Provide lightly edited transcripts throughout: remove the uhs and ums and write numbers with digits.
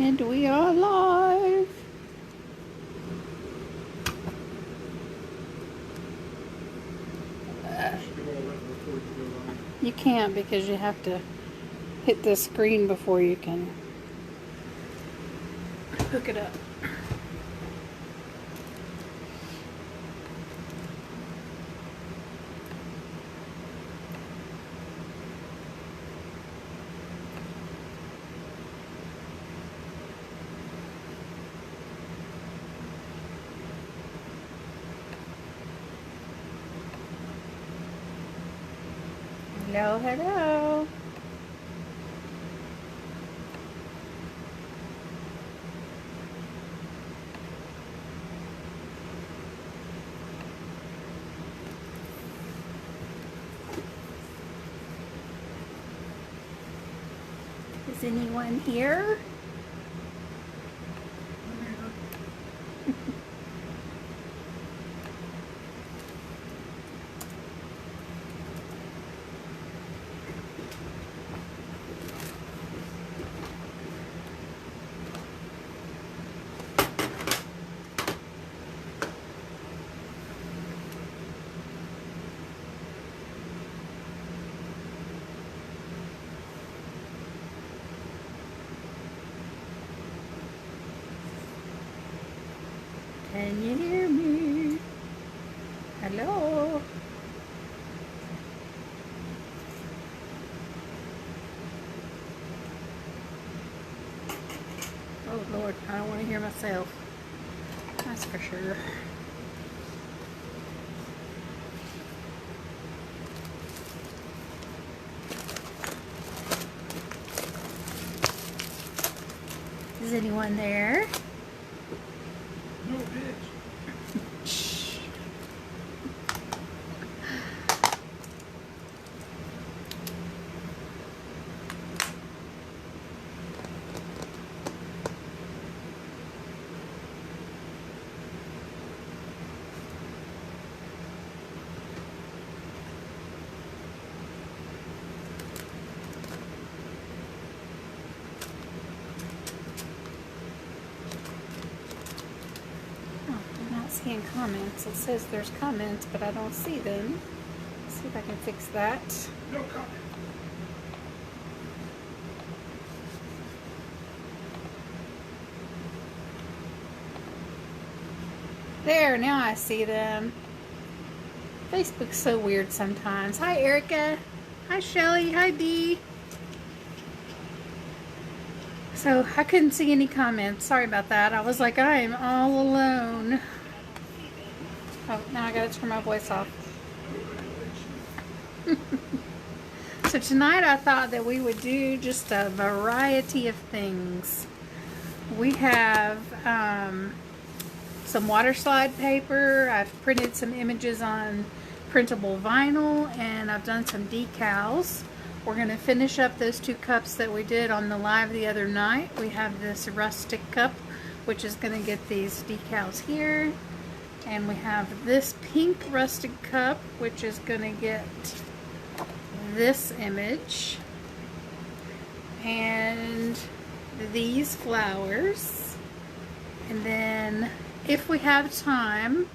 And we are live. You can't because you have to hit the screen before you can hook it up. Hello, hello. Is anyone here? Can you hear me? Hello? Oh Lord, I don't want to hear myself. That's for sure. Is anyone there? No, bitch. Seeing comments. It says there's comments, but I don't see them. Let's see if I can fix that. No comment. There, now I see them. Facebook's so weird sometimes. Hi, Erica. Hi, Shelly. Hi, Dee. So, I couldn't see any comments. Sorry about that. I was like, I am all alone. Oh, now I gotta turn my voice off. So tonight I thought that we would do just a variety of things. We have some water slide paper. I've printed some images on printable vinyl, and I've done some decals. We're going to finish up those 2 cups that we did on the live the other night. We have this rustic cup, which is going to get these decals here. And we have this pink rustic cup, which is going to get this image. And these flowers. And then, if we have time,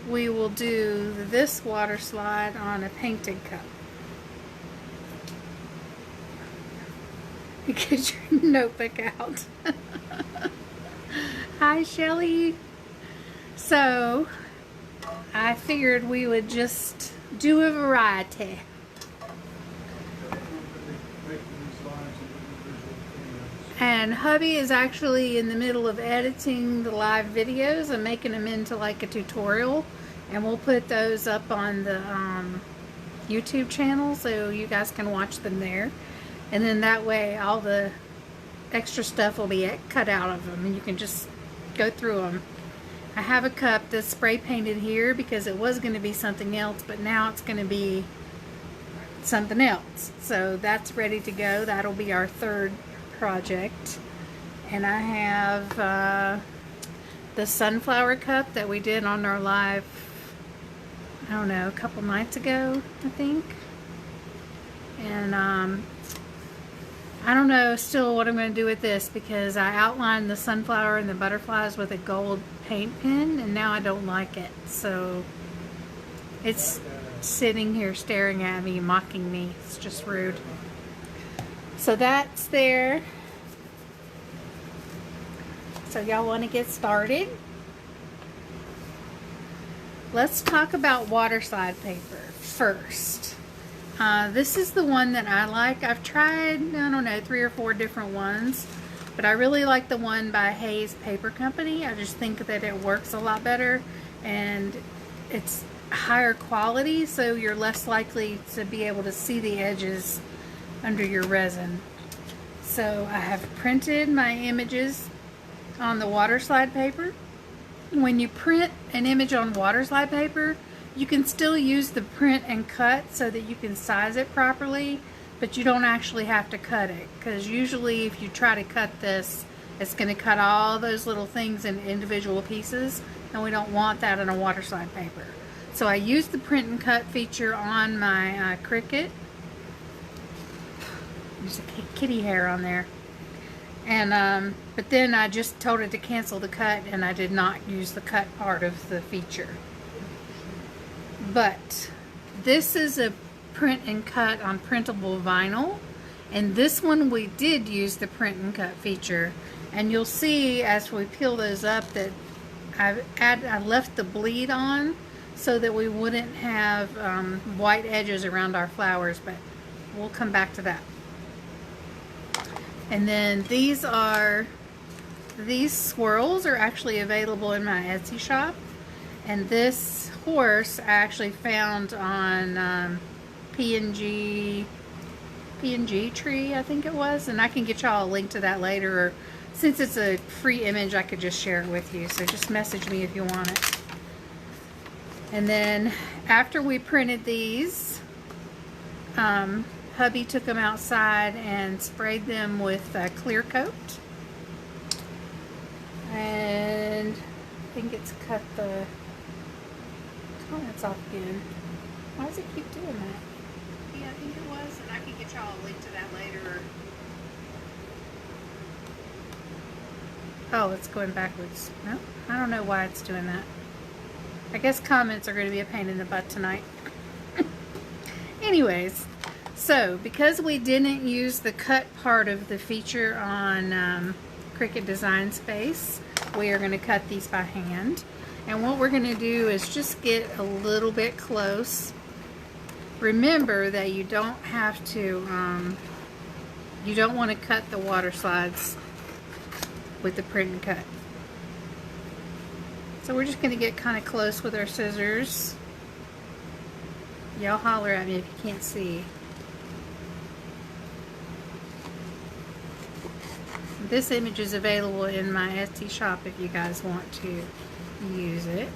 we will do this water slide on a painted cup. Get your notebook out. Hi, Shelly. So, I figured we would just do a variety. And hubby is actually in the middle of editing the live videos and making them into like a tutorial. And we'll put those up on the YouTube channel so you guys can watch them there. And then that way all the extra stuff will be cut out of them and you can just go through them. I have a cup that's spray painted here because it was going to be something else, but now it's going to be something else. So that's ready to go. That'll be our 3rd project. And I have the sunflower cup that we did on our live, I don't know, a couple nights ago, I think. And I don't know still what I'm going to do with this because I outlined the sunflower and the butterflies with a gold paint pen, and now I don't like it. So it's sitting here staring at me, mocking me. It's just rude. So that's there. So y'all want to get started? Let's talk about water slide paper first. This is the one that I like. I've tried, I don't know, 3 or 4 different ones, but I really like the one by Hayes Paper Company. I just think that it works a lot better and it's higher quality, so you're less likely to be able to see the edges under your resin. So I have printed my images on the water slide paper. When you print an image on water slide paper, you can still use the print and cut so that you can size it properly, but you don't actually have to cut it, because usually if you try to cut this, it's going to cut all those little things in individual pieces, and we don't want that on a water slide paper. So I used the print and cut feature on my Cricut. There's a kitty hair on there. And but then I just told it to cancel the cut, and I did not use the cut part of the feature. But this is a print and cut on printable vinyl, and this one we did use the print and cut feature, and you'll see as we peel those up that I left the bleed on so that we wouldn't have white edges around our flowers, but we'll come back to that. And then these swirls are actually available in my Etsy shop. And this horse I actually found on PNG Tree, I think it was. And I can get y'all a link to that later. Or since it's a free image, I could just share it with you. So just message me if you want it. And then after we printed these, hubby took them outside and sprayed them with a clear coat. And I think it's cut the comments off again. Why does it keep doing that? Yeah, I think it was, and I can get y'all a link to that later. Oh, it's going backwards. No, I don't know why it's doing that. I guess comments are going to be a pain in the butt tonight. Anyways, so because we didn't use the cut part of the feature on Cricut Design Space, we are going to cut these by hand. And what we're going to do is just get a little bit close. Remember that you don't have to, you don't want to cut the water slides with the print and cut. So we're just going to get kind of close with our scissors. Y'all holler at me if you can't see. This image is available in my Etsy shop if you guys want to use it.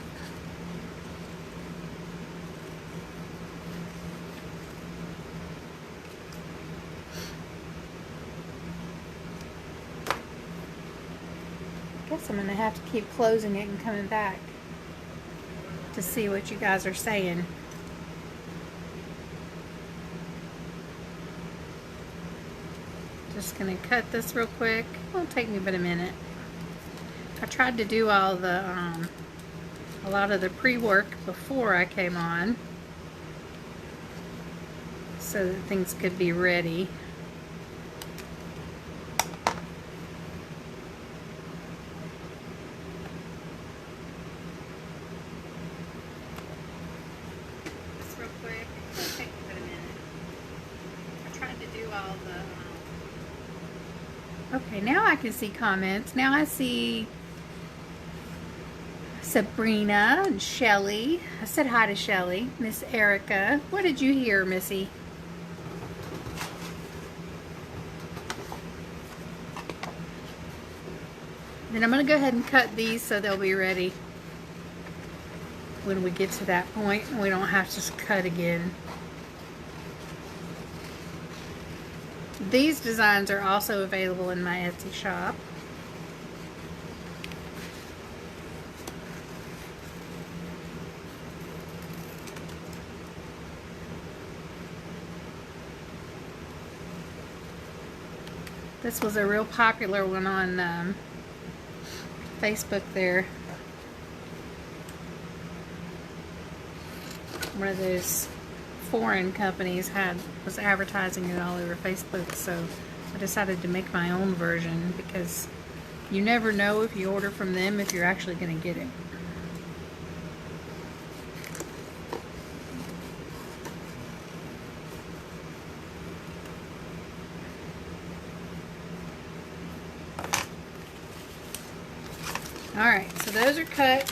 I guess I'm going to have to keep closing it and coming back to see what you guys are saying. Just going to cut this real quick. It won't take me but a minute. I tried to do all the a lot of the pre-work before I came on so that things could be ready. Just real quick. It won't take me but a minute. I tried to do all the okay, now I can see comments. Now I see Sabrina and Shelly. I said hi to Shelly. Miss Erica. What did you hear, Missy? Then I'm going to go ahead and cut these so they'll be ready when we get to that point and we don't have to just cut again. These designs are also available in my Etsy shop. This was a real popular one on Facebook there. One of those foreign companies was advertising it all over Facebook, so I decided to make my own version because you never know if you order from them if you're actually going to get it. Alright, so those are cut.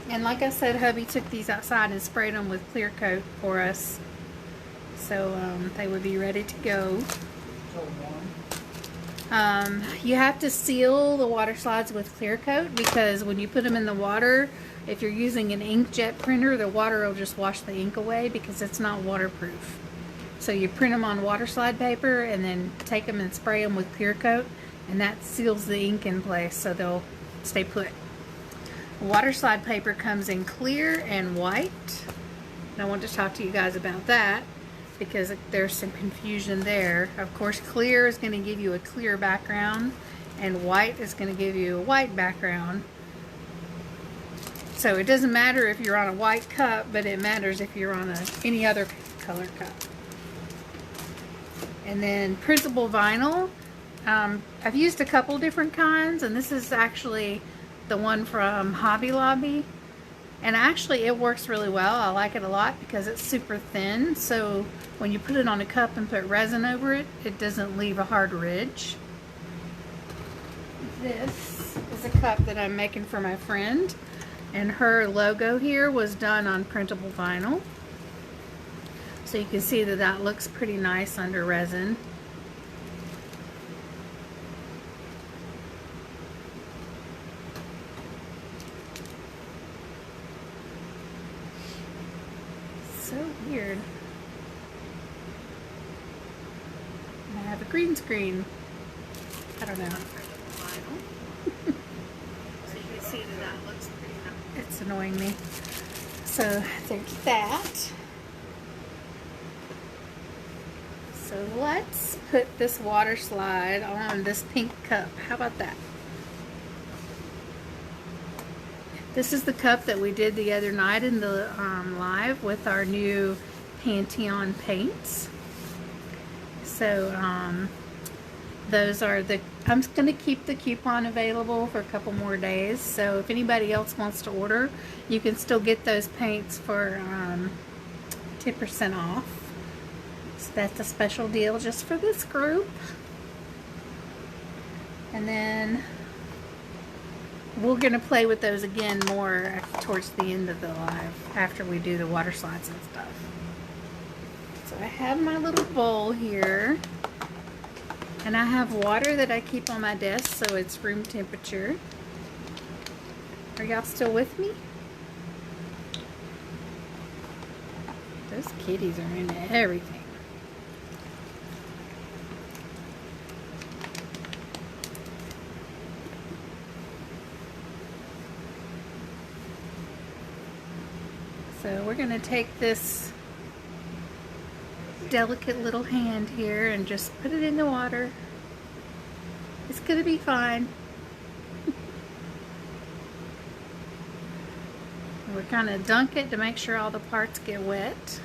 And like I said, hubby took these outside and sprayed them with clear coat for us. So they would be ready to go. You have to seal the water slides with clear coat because when you put them in the water, if you're using an inkjet printer, the water will just wash the ink away because it's not waterproof. So you print them on water slide paper and then take them and spray them with clear coat, and that seals the ink in place so they'll stay put. Water slide paper comes in clear and white. And I want to talk to you guys about that because there's some confusion there. Of course, clear is going to give you a clear background and white is going to give you a white background. So it doesn't matter if you're on a white cup, but it matters if you're on any other color cup. And then printable vinyl. I've used a couple different kinds, and this is actually the one from Hobby Lobby. And actually it works really well. I like it a lot because it's super thin, so when you put it on a cup and put resin over it, it doesn't leave a hard ridge. This is a cup that I'm making for my friend, and her logo here was done on printable vinyl. So you can see that that looks pretty nice under resin. So weird. I have a green screen. I don't know. So you can see that that looks pretty nice. It's annoying me. So there's that. So let's put this water slide on this pink cup. How about that? This is the cup that we did the other night in the live with our new Pantheon paints. So those are I'm going to keep the coupon available for a couple more days. So if anybody else wants to order, you can still get those paints for 10% off. So that's a special deal just for this group. And then we're going to play with those again more towards the end of the live after we do the water slides and stuff. So I have my little bowl here, and I have water that I keep on my desk so it's room temperature. Are y'all still with me? Those kitties are into everything. So we're going to take this delicate little hand here and just put it in the water. It's going to be fine. We're going to dunk it to make sure all the parts get wet.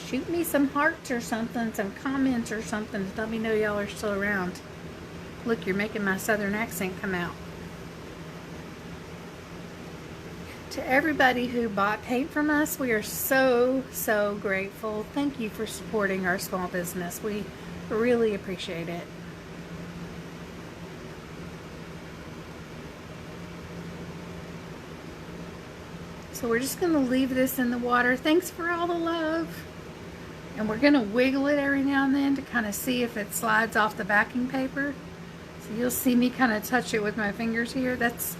Shoot me some hearts or something, some comments or something to let me know y'all are still around. Look, you're making my southern accent come out. To everybody who bought paint from us, we are so, so grateful. Thank you for supporting our small business. We really appreciate it. So we're just going to leave this in the water. Thanks for all the love. And we're going to wiggle it every now and then to kind of see if it slides off the backing paper. So you'll see me kind of touch it with my fingers here. That's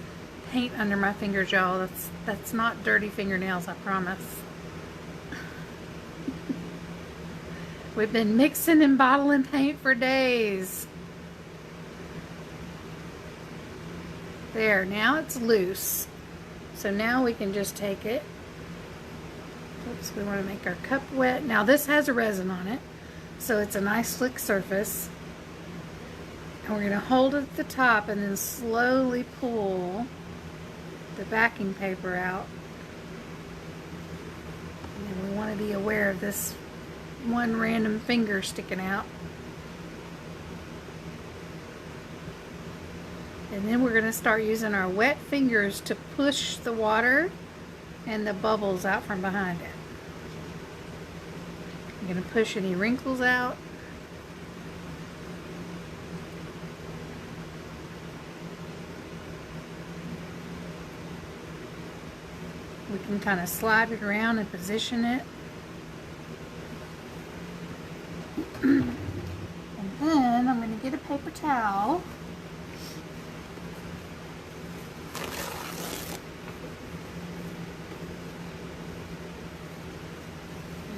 paint under my fingers, y'all. That's not dirty fingernails, I promise. We've been mixing and bottling paint for days. There, now it's loose. So now we can just take it. Oops, we want to make our cup wet. Now this has a resin on it, so it's a nice slick surface. And we're going to hold it at the top and then slowly pull the backing paper out. And we want to be aware of this one random finger sticking out. And then we're going to start using our wet fingers to push the water and the bubbles out from behind it. I'm going to push any wrinkles out. We can kind of slide it around and position it. And then I'm going to get a paper towel.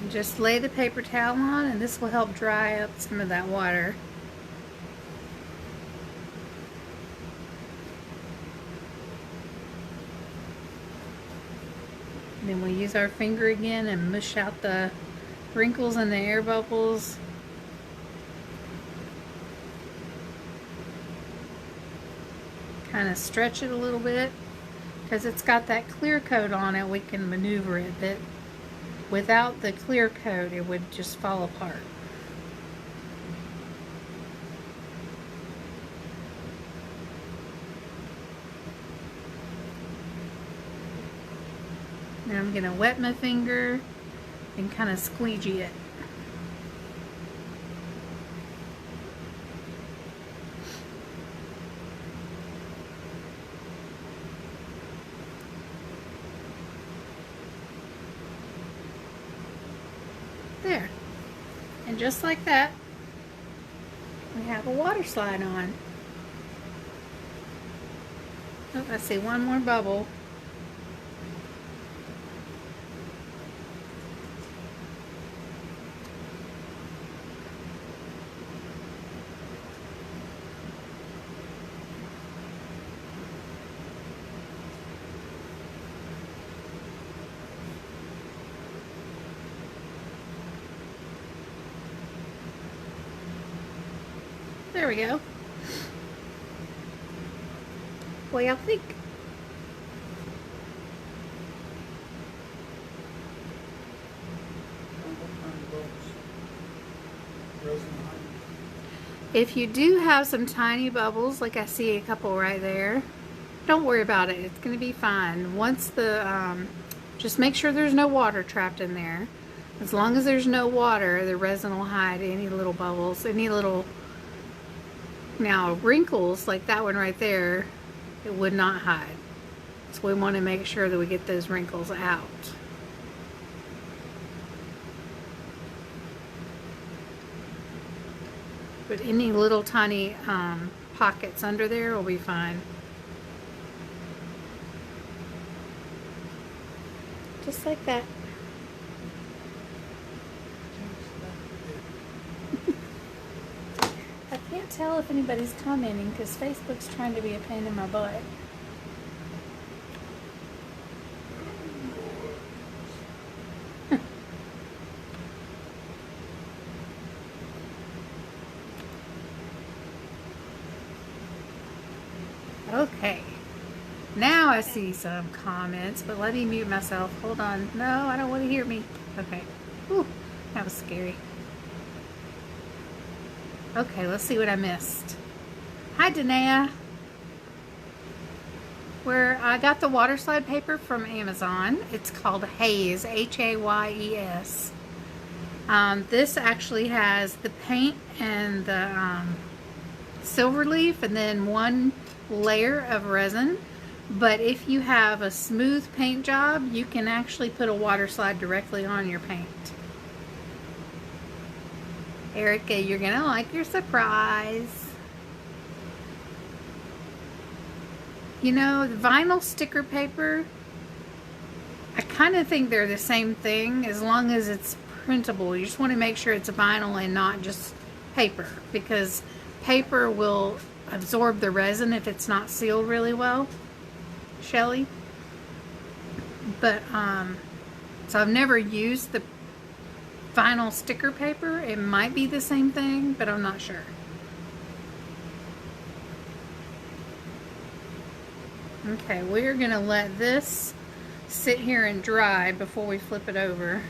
And just lay the paper towel on, and this will help dry up some of that water. Then we'll use our finger again and mush out the wrinkles and the air bubbles. Kind of stretch it a little bit. Because it's got that clear coat on it, we can maneuver it. But without the clear coat, it would just fall apart. Now I'm going to wet my finger and kind of squeegee it. There. And just like that, we have a water slide on. Oh, I see one more bubble. There we go. What y'all think? If you do have some tiny bubbles, like I see a couple right there, don't worry about it. It's going to be fine. Once the, just make sure there's no water trapped in there. As long as there's no water, the resin will hide any little bubbles, any little. Now, wrinkles like that one right there, it would not hide. So we want to make sure that we get those wrinkles out. But any little tiny pockets under there will be fine. Just like that. I can't tell if anybody's commenting because Facebook's trying to be a pain in my butt. Okay, now I see some comments, but let me mute myself. Hold on. No, I don't want to hear me. Okay. Whew, that was scary. Okay, let's see what I missed. Hi, Danae. I got the water slide paper from Amazon. It's called Hayes, Hayes. This actually has the paint and the silver leaf and then one layer of resin. But if you have a smooth paint job, you can actually put a water slide directly on your paint. Erica, you're gonna like your surprise. You know, the vinyl sticker paper, I kind of think they're the same thing as long as it's printable. You just want to make sure it's vinyl and not just paper, because paper will absorb the resin if it's not sealed really well, Shelly. But, so I've never used the vinyl sticker paper. It might be the same thing, but I'm not sure. Okay, we're going to let this sit here and dry before we flip it over.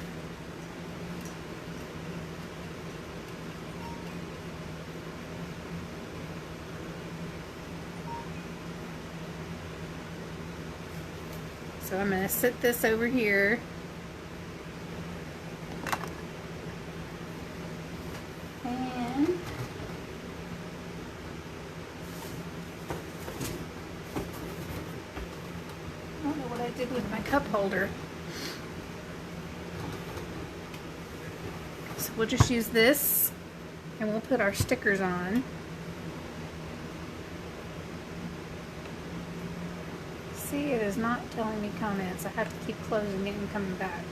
So I'm going to sit this over here. And I don't know what I did with my cup holder. So we'll just use this and we'll put our stickers on. See, it is not telling me comments. I have to keep closing it and coming back.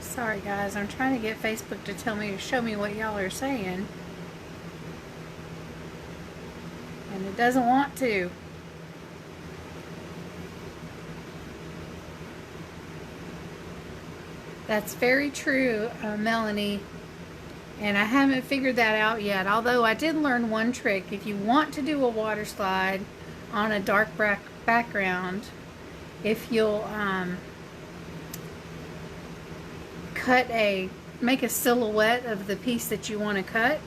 Sorry guys, I'm trying to get Facebook to show me what y'all are saying. And it doesn't want to. That's very true, Melanie. And I haven't figured that out yet. Although I did learn one trick. If you want to do a water slide on a dark background, if you'll make a silhouette of the piece that you want to cut,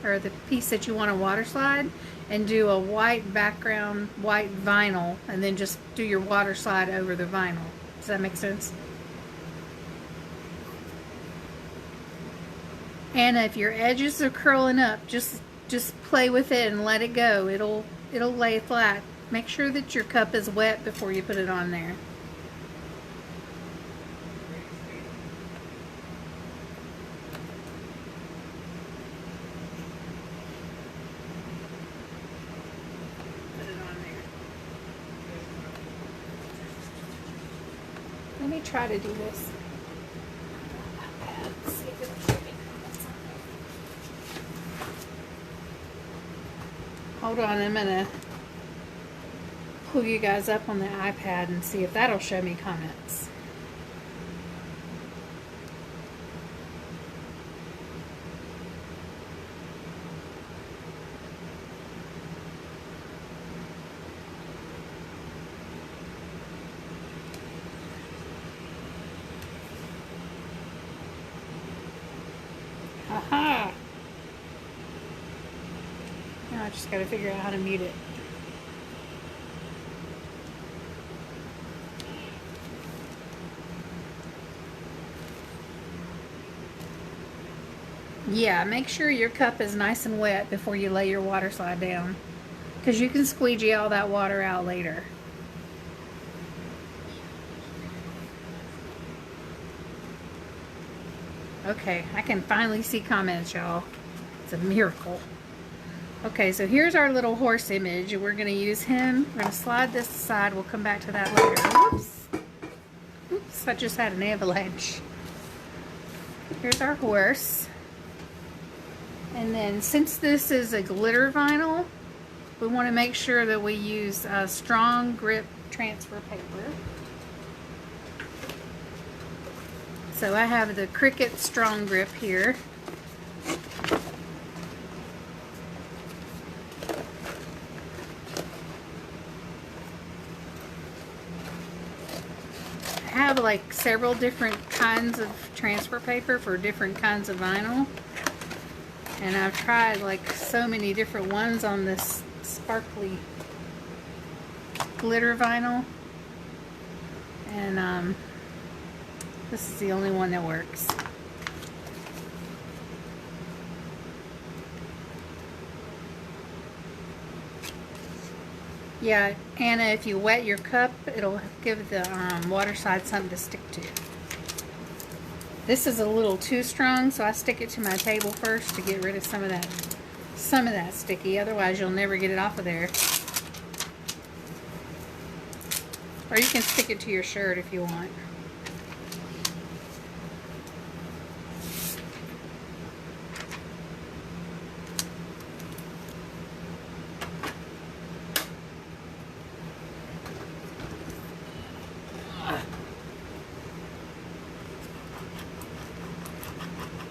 or the piece that you want to water slide, and do a white background, white vinyl, and then just do your water slide over the vinyl. Does that make sense? And if your edges are curling up, just play with it and let it go. It'll lay flat. Make sure that your cup is wet before you put it on there. Put it on there. Let me try to do this. Let's see if it'll show me. Hold on, I'm gonna pull you guys up on the iPad and see if that'll show me comments. Aha! Now I just gotta figure out how to mute it. Yeah, make sure your cup is nice and wet before you lay your water slide down, because you can squeegee all that water out later. Okay, I can finally see comments, y'all. It's a miracle. Okay, so here's our little horse image. We're going to use him. We're going to slide this aside. We'll come back to that later. Whoops. Oops, I just had an avalanche. Here's our horse. And then since this is a glitter vinyl, we want to make sure that we use a strong grip transfer paper. So I have the Cricut Strong Grip here. I have like several different kinds of transfer paper for different kinds of vinyl. And I've tried like so many different ones on this sparkly glitter vinyl. And this is the only one that works. Yeah, Anna, if you wet your cup, it'll give the water slide something to stick to. This is a little too strong, so I stick it to my table first to get rid of some of that sticky. Otherwise, you'll never get it off of there. Or you can stick it to your shirt if you want.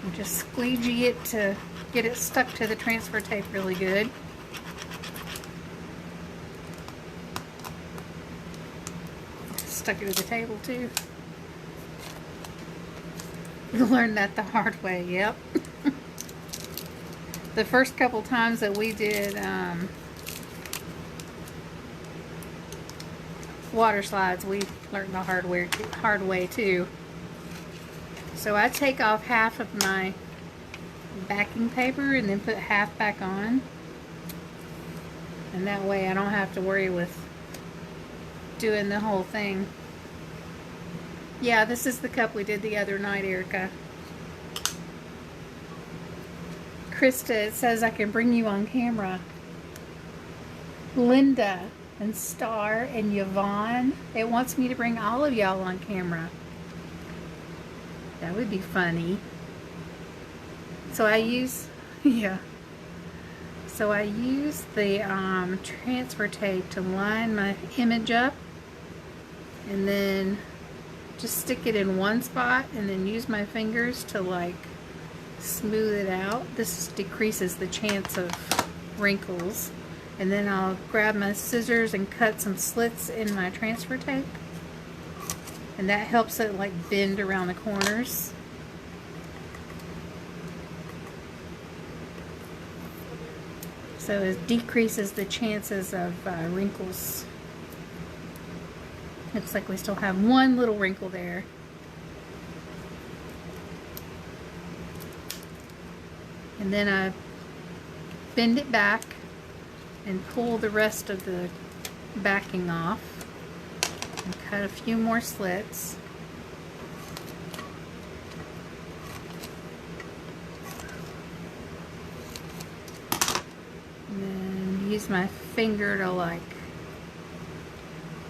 And just squeegee it to get it stuck to the transfer tape really good. Stuck it to the table too. You learned that the hard way, yep. The first couple times that we did water slides, we learned the hard way too. So I take off half of my backing paper and then put half back on. And that way I don't have to worry with doing the whole thing. Yeah, this is the cup we did the other night, Erica. Krista, it says I can bring you on camera. Linda and Star and Yvonne, it wants me to bring all of y'all on camera. That would be funny. So I use, yeah. So I use the transfer tape to line my image up, and then just stick it in one spot, and then use my fingers to like smooth it out. This decreases the chance of wrinkles. And then I'll grab my scissors and cut some slits in my transfer tape, and that helps it like bend around the corners. So it decreases the chances of wrinkles. Looks like we still have one little wrinkle there. And then I bend it back and pull the rest of the backing off and cut a few more slits. And then use my finger to like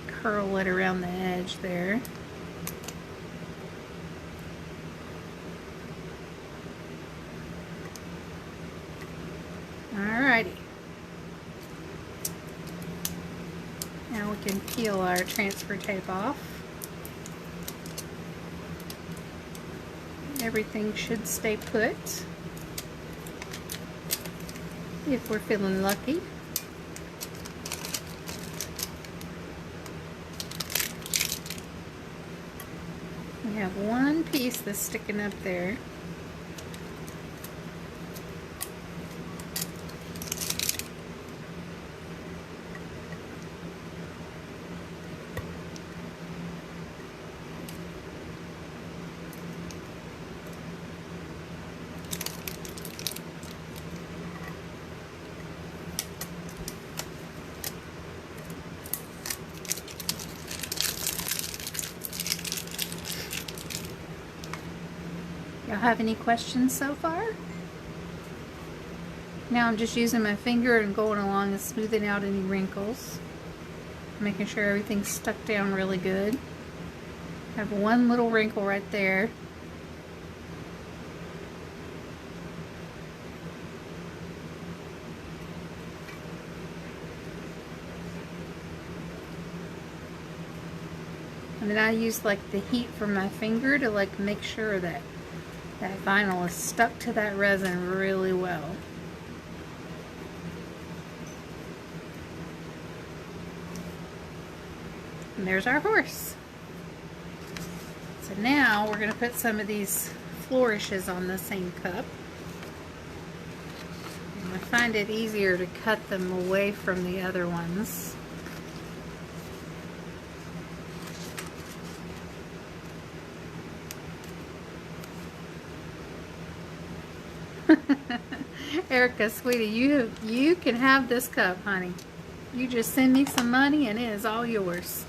curl it around the edge there. Alrighty. Now we can peel our transfer tape off. Everything should stay put if we're feeling lucky. We have one piece that's sticking up there. Y'all have any questions so far? Now I'm just using my finger and going along and smoothing out any wrinkles. Making sure everything's stuck down really good. I have one little wrinkle right there. And then I use like the heat from my finger to like make sure that that vinyl is stuck to that resin really well. And there's our horse. So now we're going to put some of these flourishes on the same cup. And I find it easier to cut them away from the other ones. Erica, sweetie, you can have this cup, honey. You just send me some money and it is all yours.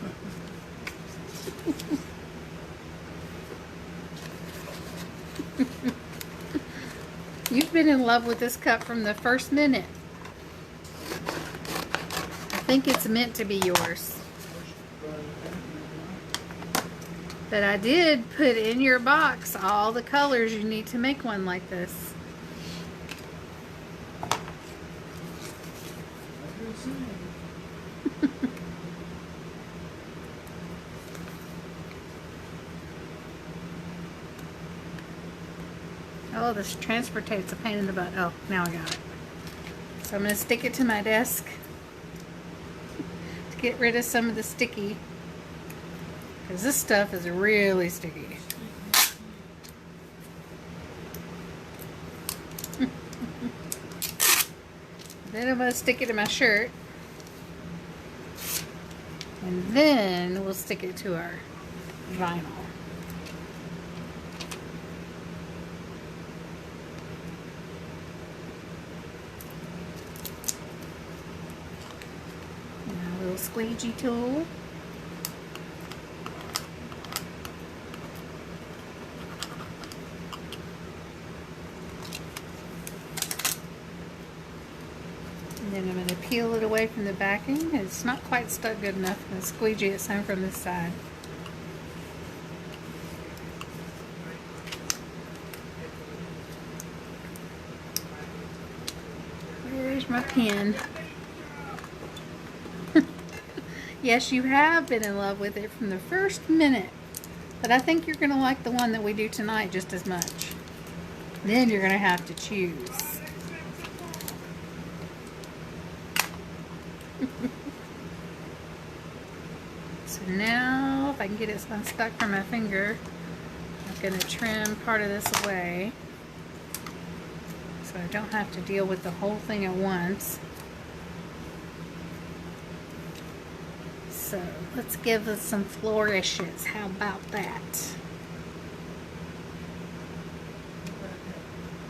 You've been in love with this cup from the first minute. I think it's meant to be yours. But I did put in your box all the colors you need to make one like this. Oh, this transfer tape's a pain in the butt. Oh, now I got it. So I'm going to stick it to my desk to get rid of some of the sticky. Because this stuff is really sticky. Then I'm going to stick it to my shirt. And then we'll stick it to our vinyl. Now a little squeegee tool. Then I'm going to peel it away from the backing. It's not quite stuck good enough. I'm going to squeegee it some from this side. Where's my pen? Yes, you have been in love with it from the first minute. But I think you're going to like the one that we do tonight just as much. Then you're going to have to choose. So now, if I can get it unstuck from my finger, I'm going to trim part of this away so I don't have to deal with the whole thing at once. So let's give us some flourishes. How about that?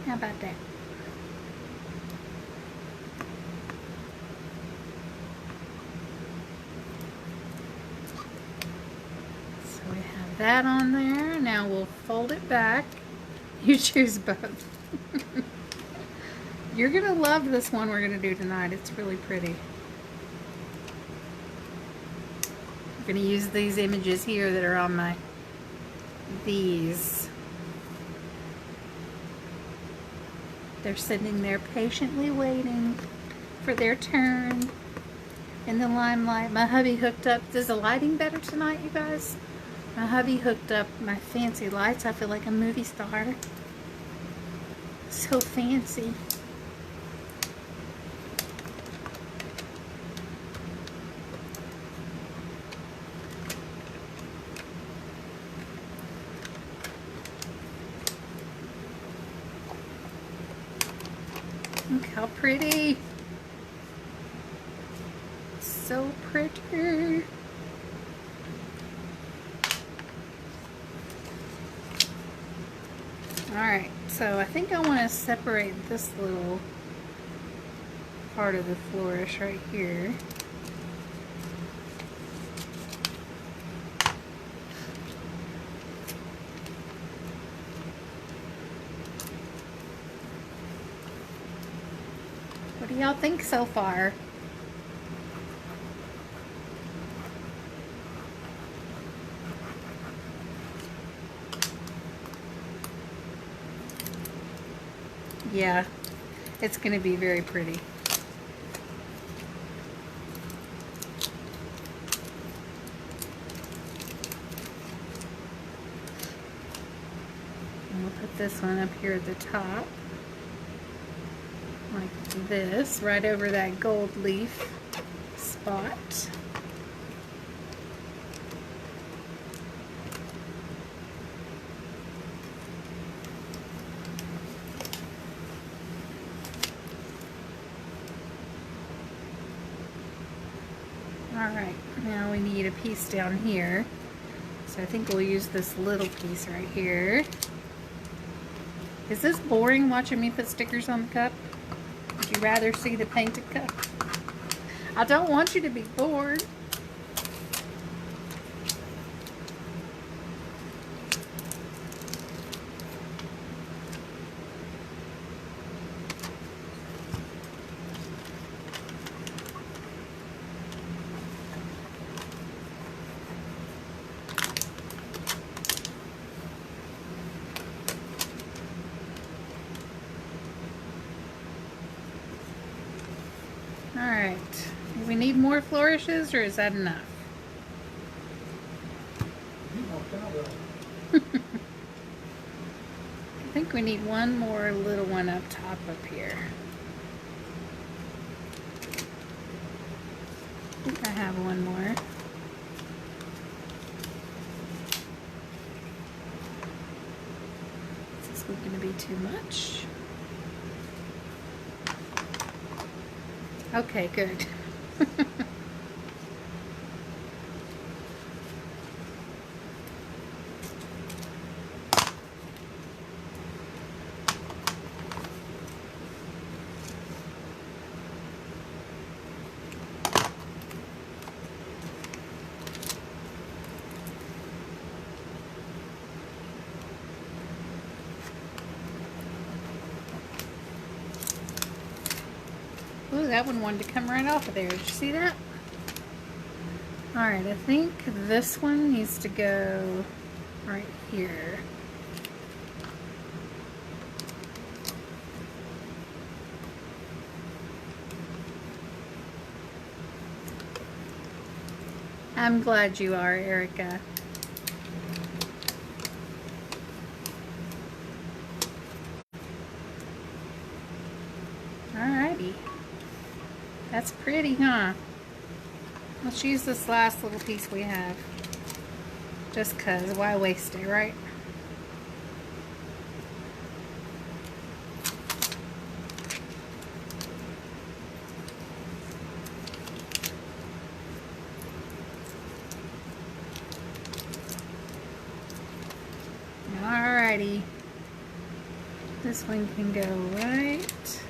How about that? That on there. Now we'll fold it back. You choose both. You're gonna love this one we're gonna do tonight. It's really pretty. I'm gonna use these images here that are on my these. They're sitting there patiently waiting for their turn in the limelight. My hubby hooked up. Is the lighting better tonight, you guys? My hubby hooked up my fancy lights. I feel like a movie star. So fancy. Look how pretty. So pretty. Alright, so I think I want to separate this little part of the flourish right here. What do y'all think so far? Yeah, it's going to be very pretty. And we'll put this one up here at the top, like this, right over that gold leaf spot. Alright, now we need a piece down here. So I think we'll use this little piece right here. Is this boring watching me put stickers on the cup? Would you rather see the painted cup? I don't want you to be bored. Alright. Do we need more flourishes or is that enough? You want that I think we need one more little one up top up here. I think I have one more. Is this going to be too much? Okay, good. Ooh, that one wanted to come right off of there. Did you see that? Alright, I think this one needs to go right here. I'm glad you are, Erica. Alrighty. That's pretty, huh? Let's use this last little piece we have. Just 'cause, why waste it, right? Alrighty. This one can go right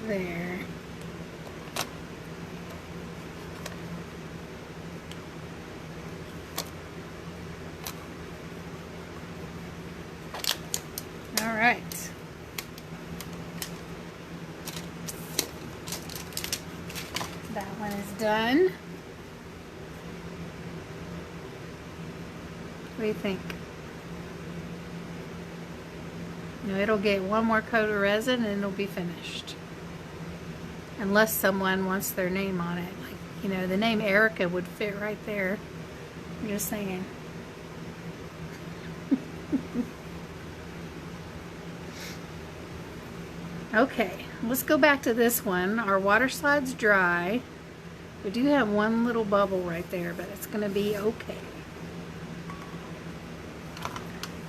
there. Alright. That one is done. What do you think? You know, it'll get one more coat of resin and it'll be finished. Unless someone wants their name on it. Like, you know, the name Erica would fit right there. I'm just saying. Okay, let's go back to this one. Our water slide's dry. We do have one little bubble right there, but it's going to be okay.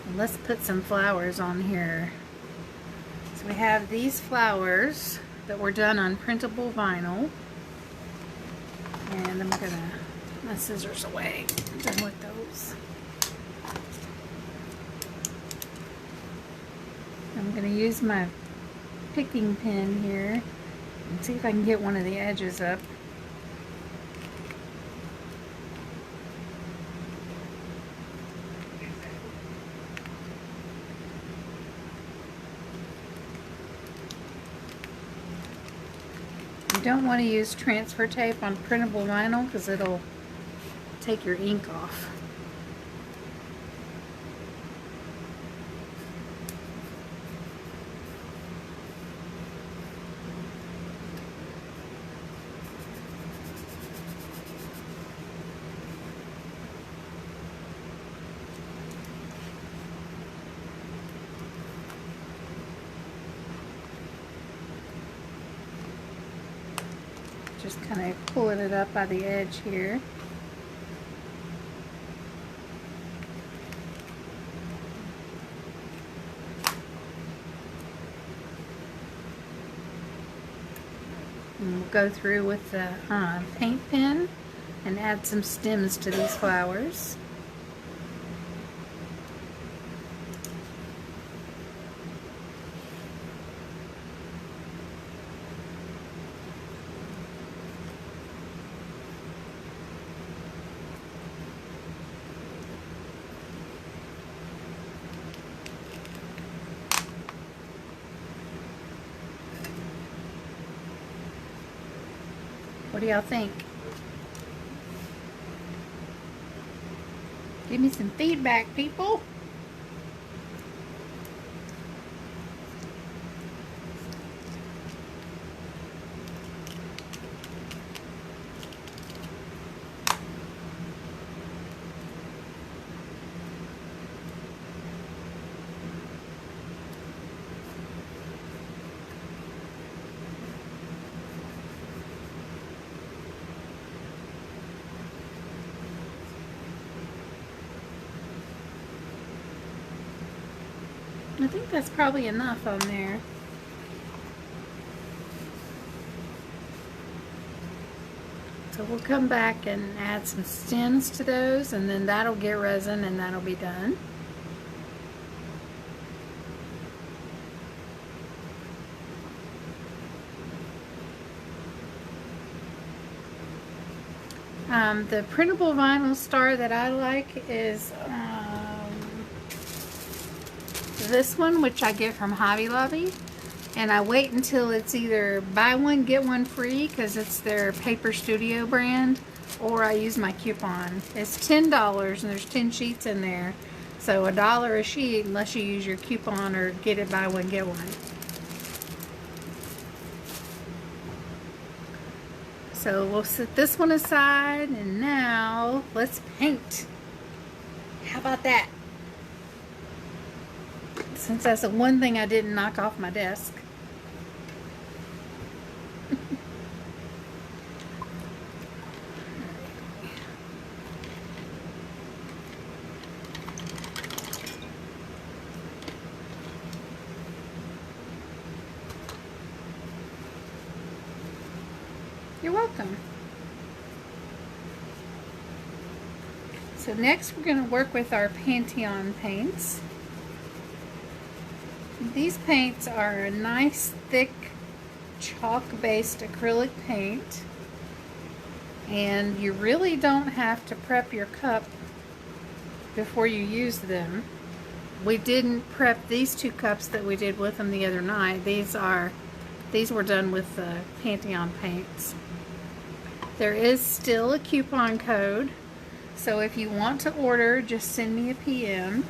And let's put some flowers on here. So we have these flowers that were done on printable vinyl. And I'm going to put my scissors away. I'm done with those. I'm going to use my picking pin here and see if I can get one of the edges up. You don't want to use transfer tape on printable vinyl because it'll take your ink off. Just kind of pulling it up by the edge here. And we'll go through with the paint pen and add some stems to these flowers. What do y'all think? Give me some feedback, people. I think that's probably enough on there. So we'll come back and add some stems to those, and then that'll get resin and that'll be done. The printable vinyl star that I like is this one, which I get from Hobby Lobby, and I wait until it's either buy one get one free because it's their Paper Studio brand, or I use my coupon. It's $10 and there's 10 sheets in there, so $1 a sheet unless you use your coupon or get it buy one get one. So we'll set this one aside, and now let's paint. How about that? Since that's the one thing I didn't knock off my desk. You're welcome. So next we're going to work with our Pantheon paints. These paints are a nice thick chalk-based acrylic paint, and you really don't have to prep your cup before you use them. We didn't prep these two cups that we did with them the other night. These were done with the Pantheon paints. There is still a coupon code, so if you want to order, just send me a PM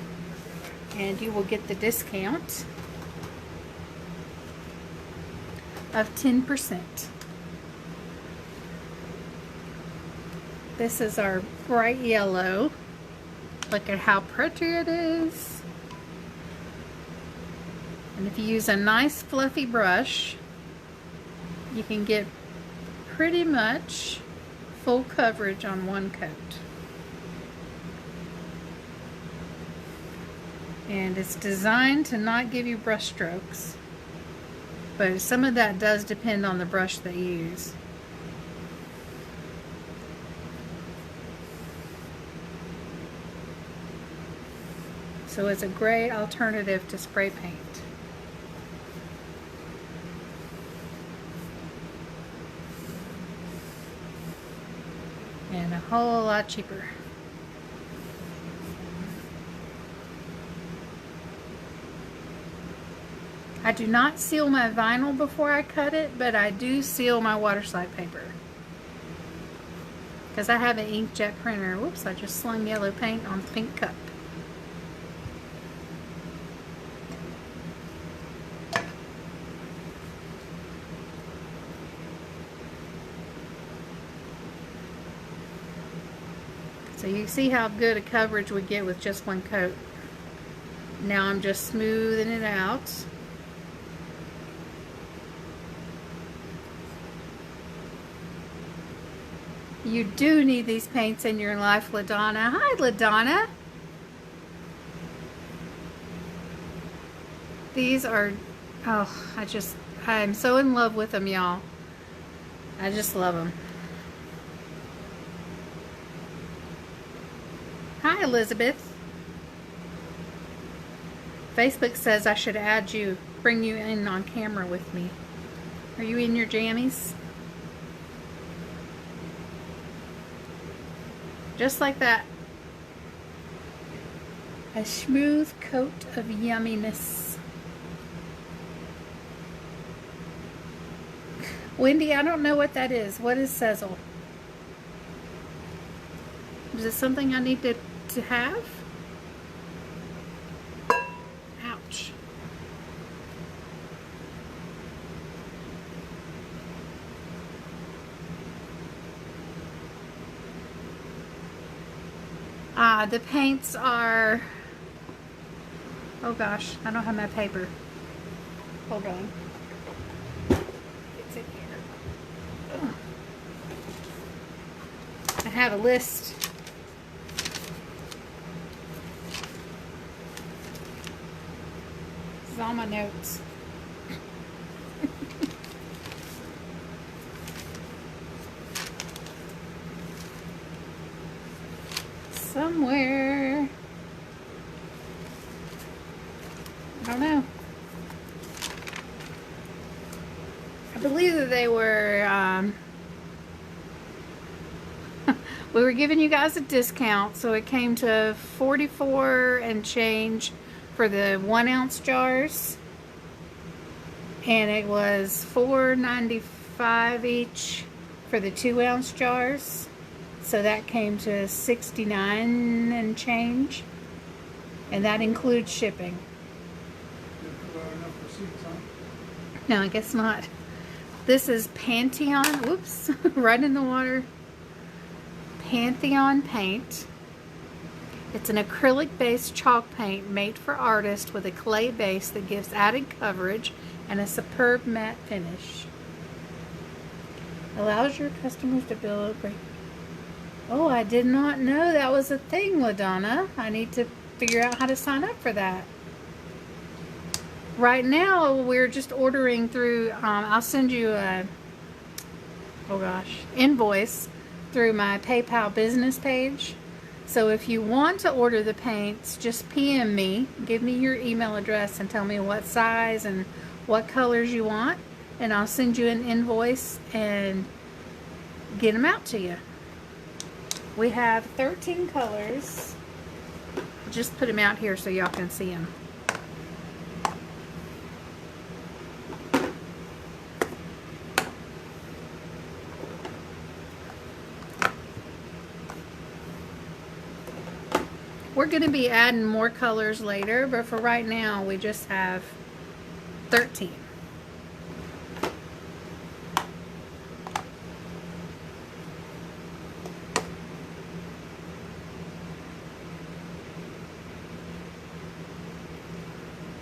and you will get the discount of 10%. This is our bright yellow. Look at how pretty it is. And if you use a nice fluffy brush, you can get pretty much full coverage on one coat. And it's designed to not give you brush strokes, but some of that does depend on the brush that you use. So it's a great alternative to spray paint. And a whole lot cheaper. I do not seal my vinyl before I cut it, but I do seal my waterslide paper. Because I have an inkjet printer. Whoops, I just slung yellow paint on the pink cup. So you see how good a coverage we get with just one coat. Now I'm just smoothing it out. You do need these paints in your life, LaDonna. Hi, LaDonna. These are, oh, I'm so in love with them, y'all. I just love them. Hi, Elizabeth. Facebook says I should add you, bring you in on camera with me. Are you in your jammies? Just like that. A smooth coat of yumminess. Wendy, I don't know what that is. What is Sezzle? Is it something I need to have? Ouch. The paints are, oh gosh, I don't have my paper. Hold on. It's in here. Ugh. I have a list. This is all my notes. Somewhere. I don't know. I believe that they were, we were giving you guys a discount, so it came to $44 and change for the 1 ounce jars. And it was $4.95 each for the 2 ounce jars. So that came to $69 and change. And that includes shipping. Enough receipts, huh? No, I guess not. This is Pantheon. Whoops, right in the water. Pantheon paint. It's an acrylic-based chalk paint made for artists with a clay base that gives added coverage and a superb matte finish. Allows your customers to build a great... Oh, I did not know that was a thing, LaDonna. I need to figure out how to sign up for that. Right now, we're just ordering through, I'll send you a, oh gosh, invoice through my PayPal business page. So if you want to order the paints, just PM me, give me your email address and tell me what size and what colors you want. And I'll send you an invoice and get them out to you. We have 13 colors. Just put them out here so y'all can see them. We're going to be adding more colors later, but for right now we just have 13.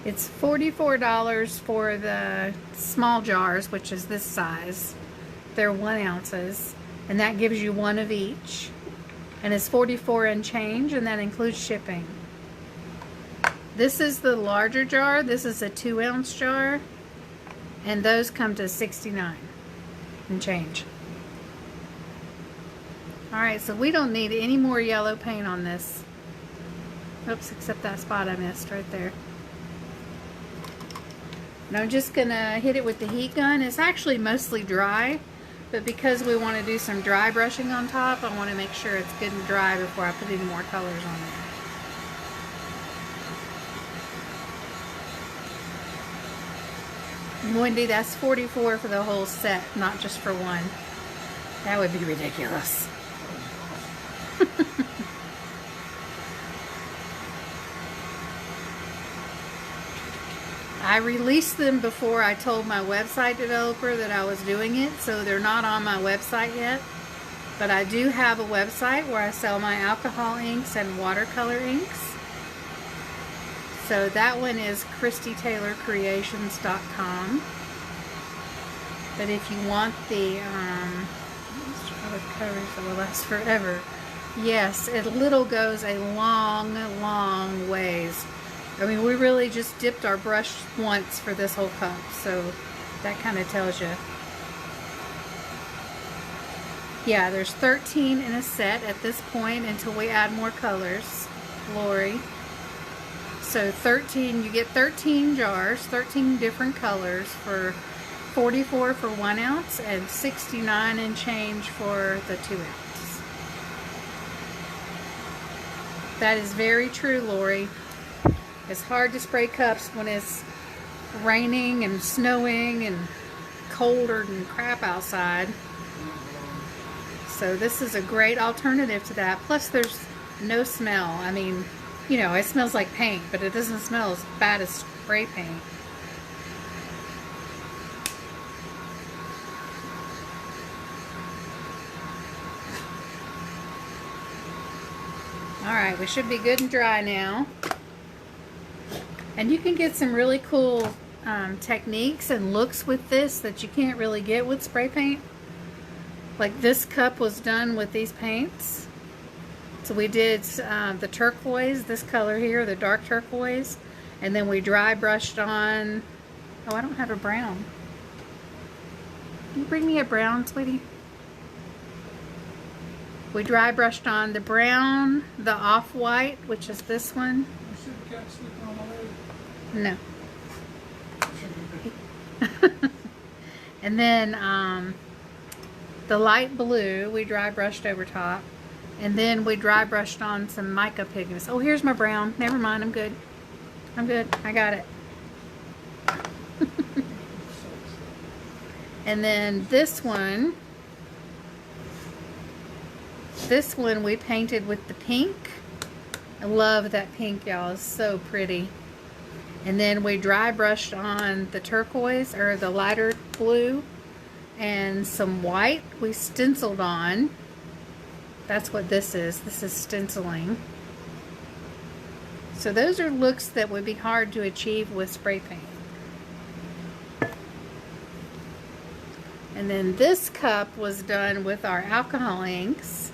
It's $44 for the small jars, which is this size. They're 1 ounces, and that gives you one of each. And it's $44 and change, and that includes shipping. This is the larger jar. This is a 2 ounce jar, and those come to $69 and change. Alright, so we don't need any more yellow paint on this. Oops, except that spot I missed right there. And I'm just gonna hit it with the heat gun. It's actually mostly dry, but because we want to do some dry brushing on top, I want to make sure it's good and dry before I put any more colors on it. Wendy, that's $44 for the whole set, not just for one. That would be ridiculous. I released them before I told my website developer that I was doing it, so they're not on my website yet. But I do have a website where I sell my alcohol inks and watercolor inks. So that one is ChristyTaylorCreations.com. But if you want the colors that will last forever, yes, it little goes a long, long ways. I mean, we really just dipped our brush once for this whole cup, so that kind of tells you. Yeah, there's 13 in a set at this point until we add more colors, Lori. So 13, you get 13 jars, 13 different colors for $44 for 1 ounce and $69 and change for the 2 ounce. That is very true, Lori. It's hard to spray cups when it's raining and snowing and colder than crap outside. So this is a great alternative to that. Plus there's no smell. I mean, you know, it smells like paint, but it doesn't smell as bad as spray paint. Alright, we should be good and dry now. And you can get some really cool techniques and looks with this that you can't really get with spray paint. Like this cup was done with these paints. So we did the turquoise, this color here, the dark turquoise. And then we dry brushed on, oh, I don't have a brown. Can you bring me a brown, sweetie? We dry brushed on the brown, the off-white, which is this one. You see the cat sleeping on my leg? No. And then the light blue, we dry brushed over top. And then we dry brushed on some mica pigments. Oh, here's my brown. Never mind, I'm good. I'm good. I got it. And then this one we painted with the pink. I love that pink, y'all. It's so pretty. And then we dry brushed on the turquoise, or the lighter blue, and some white we stenciled on. That's what this is. This is stenciling. So those are looks that would be hard to achieve with spray paint. And then this cup was done with our alcohol inks.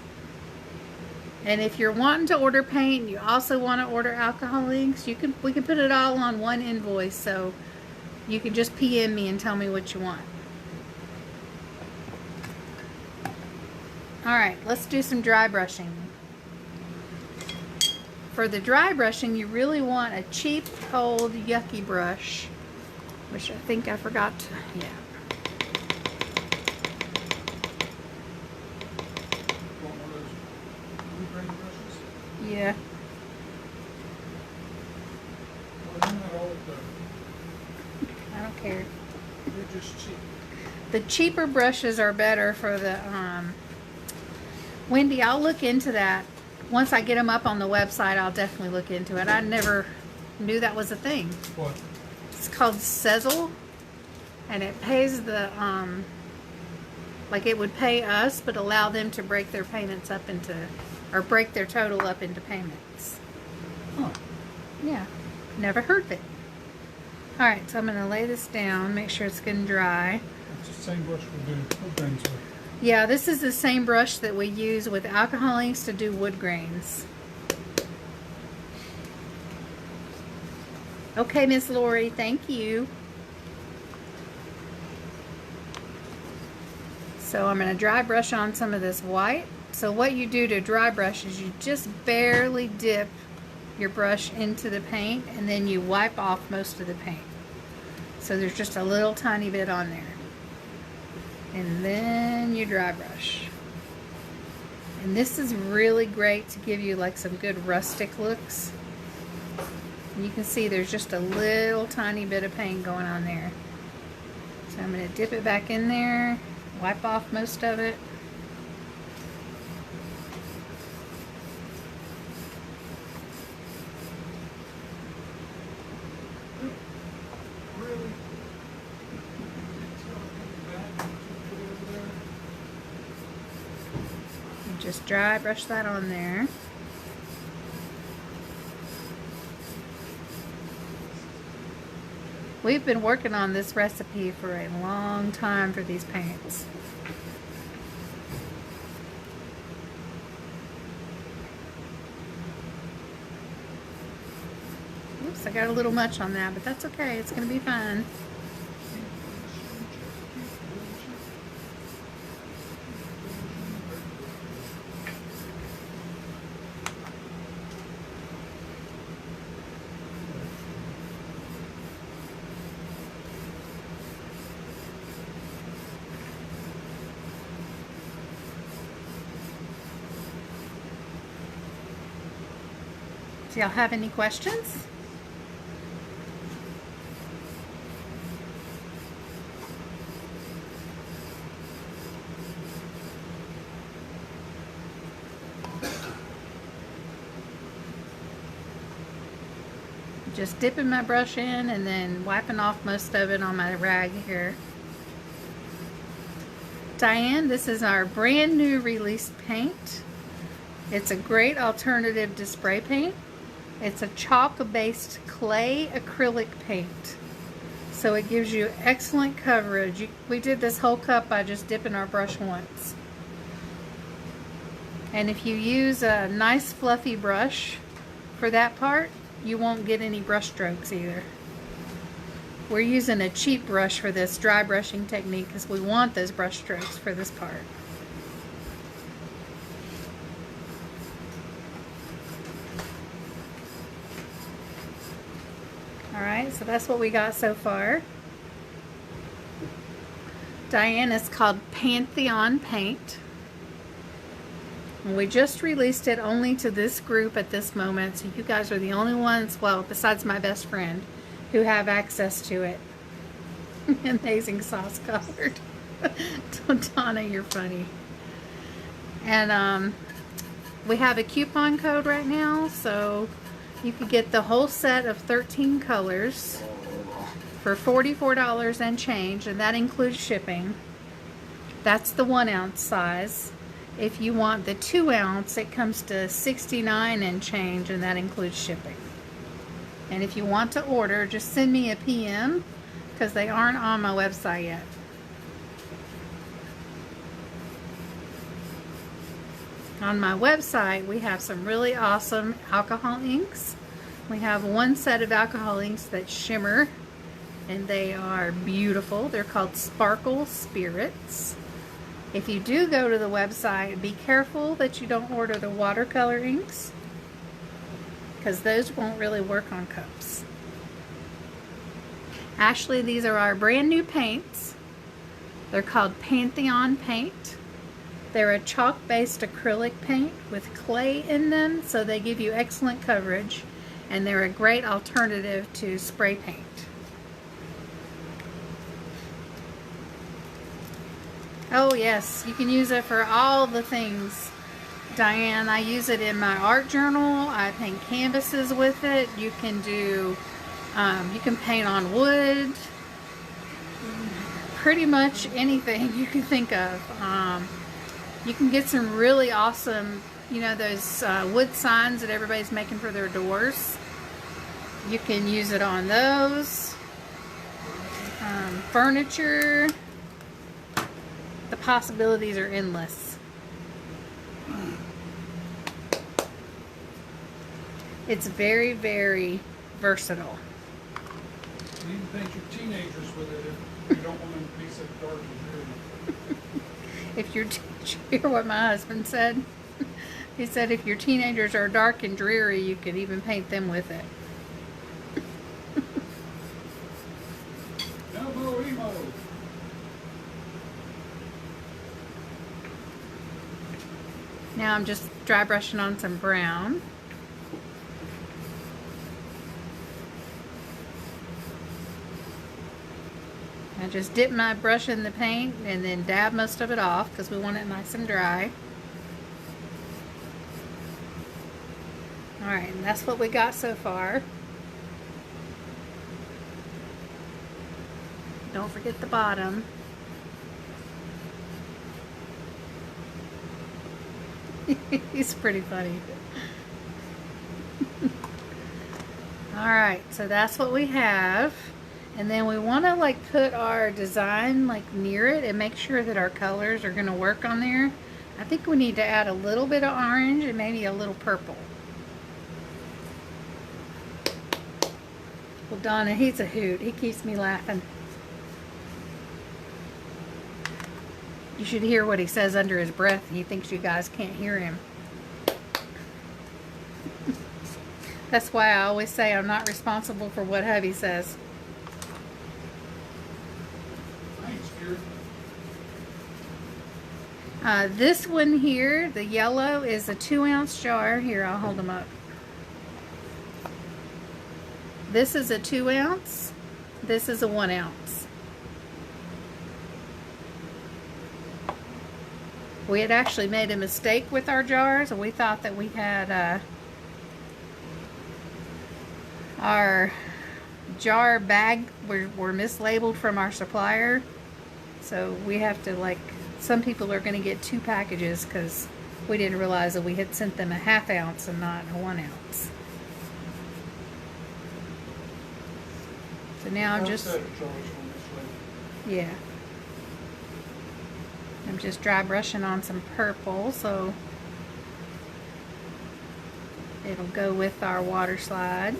And if you're wanting to order paint, you also want to order alcohol inks, we can put it all on one invoice, so you can just PM me and tell me what you want. Alright, let's do some dry brushing. For the dry brushing, you really want a cheap, old, yucky brush, which I think I forgot to, yeah. Yeah. I don't care. They're just cheap. The cheaper brushes are better for the, Wendy, I'll look into that. Once I get them up on the website, I'll definitely look into it. I never knew that was a thing. What? It's called Sezzle, and it pays the, like it would pay us, but allow them to break their payments up into, or break their total up into payments. Huh. Yeah, never heard of it. Alright, so I'm going to lay this down, make sure it's good and dry. It's the same brush we do wood grains with. Yeah, this is the same brush that we use with alcohol inks to do wood grains. Okay, Miss Lori, thank you. So I'm going to dry brush on some of this white. So what you do to dry brush is you just barely dip your brush into the paint, and then you wipe off most of the paint. So there's just a little tiny bit on there. And then you dry brush. And this is really great to give you like some good rustic looks. And you can see there's just a little tiny bit of paint going on there. So I'm going to dip it back in there, wipe off most of it. Just dry brush that on there. We've been working on this recipe for a long time for these paints. Oops, I got a little much on that, but that's okay. It's going to be fine. Do y'all have any questions? Just dipping my brush in and then wiping off most of it on my rag here. Diane, this is our brand new release paint. It's a great alternative to spray paint. It's a chalk-based clay acrylic paint. So it gives you excellent coverage. We did this whole cup by just dipping our brush once. And if you use a nice fluffy brush for that part, you won't get any brush strokes either. We're using a cheap brush for this dry brushing technique because we want those brush strokes for this part. Alright, so that's what we got so far. Diane, is called Pantheon Paint. And we just released it only to this group at this moment, so you guys are the only ones, well, besides my best friend, who have access to it. Amazing sauce colored. Donna, you're funny. And we have a coupon code right now, so you could get the whole set of 13 colors for $44 and change, and that includes shipping. That's the 1 ounce size. If you want the 2 ounce, it comes to $69 and change, and that includes shipping. And if you want to order, just send me a PM because they aren't on my website yet. On my website, we have some really awesome alcohol inks. We have one set of alcohol inks that shimmer, and they are beautiful. They're called Sparkle Spirits. If you do go to the website, be careful that you don't order the watercolor inks, because those won't really work on cups. Actually, these are our brand new paints. They're called Pantheon Paint. They're a chalk-based acrylic paint with clay in them, so they give you excellent coverage, and they're a great alternative to spray paint. Oh yes, you can use it for all the things, Diane. I use it in my art journal. I paint canvases with it. You can do, you can paint on wood. Pretty much anything you can think of. You can get some really awesome, you know, those wood signs that everybody's making for their doors. You can use it on those. Furniture. The possibilities are endless. It's very, very versatile. You can paint your teenagers with it if you don't want them to be so dark and dreary. If you're, did you hear what my husband said? He said if your teenagers are dark and dreary, you could even paint them with it. No more emo. Now I'm just dry brushing on some brown. I just dip my brush in the paint and then dab most of it off because we want it nice and dry. Alright, and that's what we got so far. Don't forget the bottom. He's pretty funny. Alright, so that's what we have. And then we want to like put our design like near it and make sure that our colors are going to work on there. I think we need to add a little bit of orange and maybe a little purple. Well, Donna, he's a hoot. He keeps me laughing. You should hear what he says under his breath. He thinks you guys can't hear him. That's why I always say I'm not responsible for what hubby says. This one here, the yellow, is a 2-ounce jar. Here, I'll hold them up. This is a 2-ounce. This is a 1-ounce. We had actually made a mistake with our jars, and we thought that we had Our jar bag were mislabeled from our supplier. So we have to, like, some people are going to get 2 packages because we didn't realize that we had sent them a 1/2 ounce and not a 1 ounce. So now I'm just, yeah. I'm just dry brushing on some purple so it'll go with our water slide.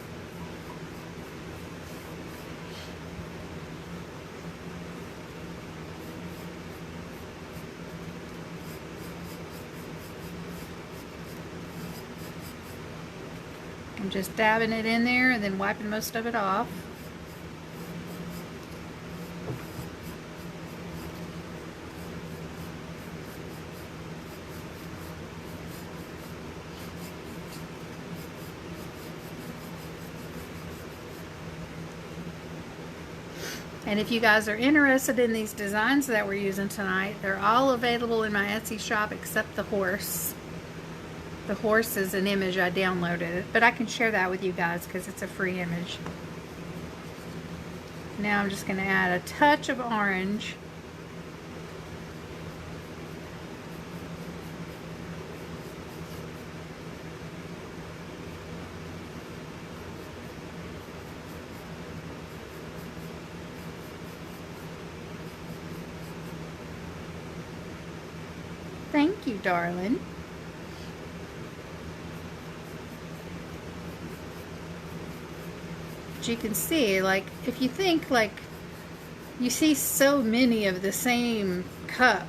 I'm just dabbing it in there and then wiping most of it off. And if you guys are interested in these designs that we're using tonight, they're all available in my Etsy shop except the horse. The horse is an image I downloaded, but I can share that with you guys because it's a free image. Now I'm just going to add a touch of orange. Thank you, darling. But you can see, like, if you think, like, you see so many of the same cup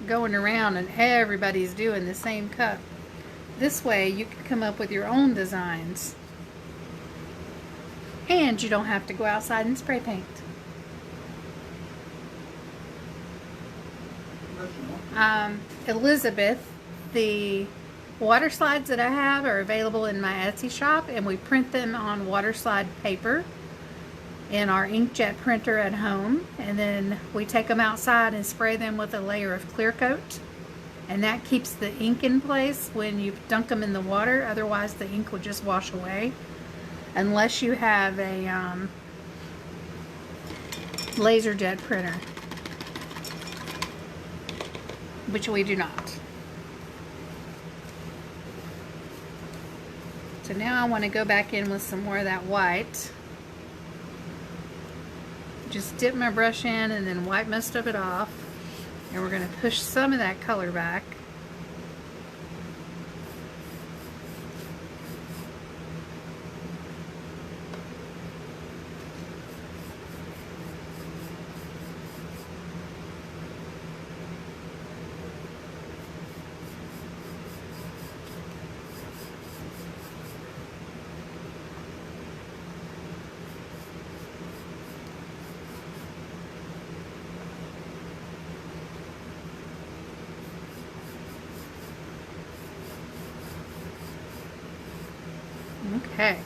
going around and everybody's doing the same cup. This way you can come up with your own designs. And you don't have to go outside and spray paint. Elizabeth, the water slides that I have are available in my Etsy shop, and we print them on water slide paper in our inkjet printer at home, and then we take them outside and spray them with a layer of clear coat, and that keeps the ink in place when you dunk them in the water. Otherwise the ink will just wash away unless you have a laser jet printer, which we do not. So now I want to go back in with some more of that white. Just dip my brush in and then wipe most of it off. And we're going to push some of that color back. Okay,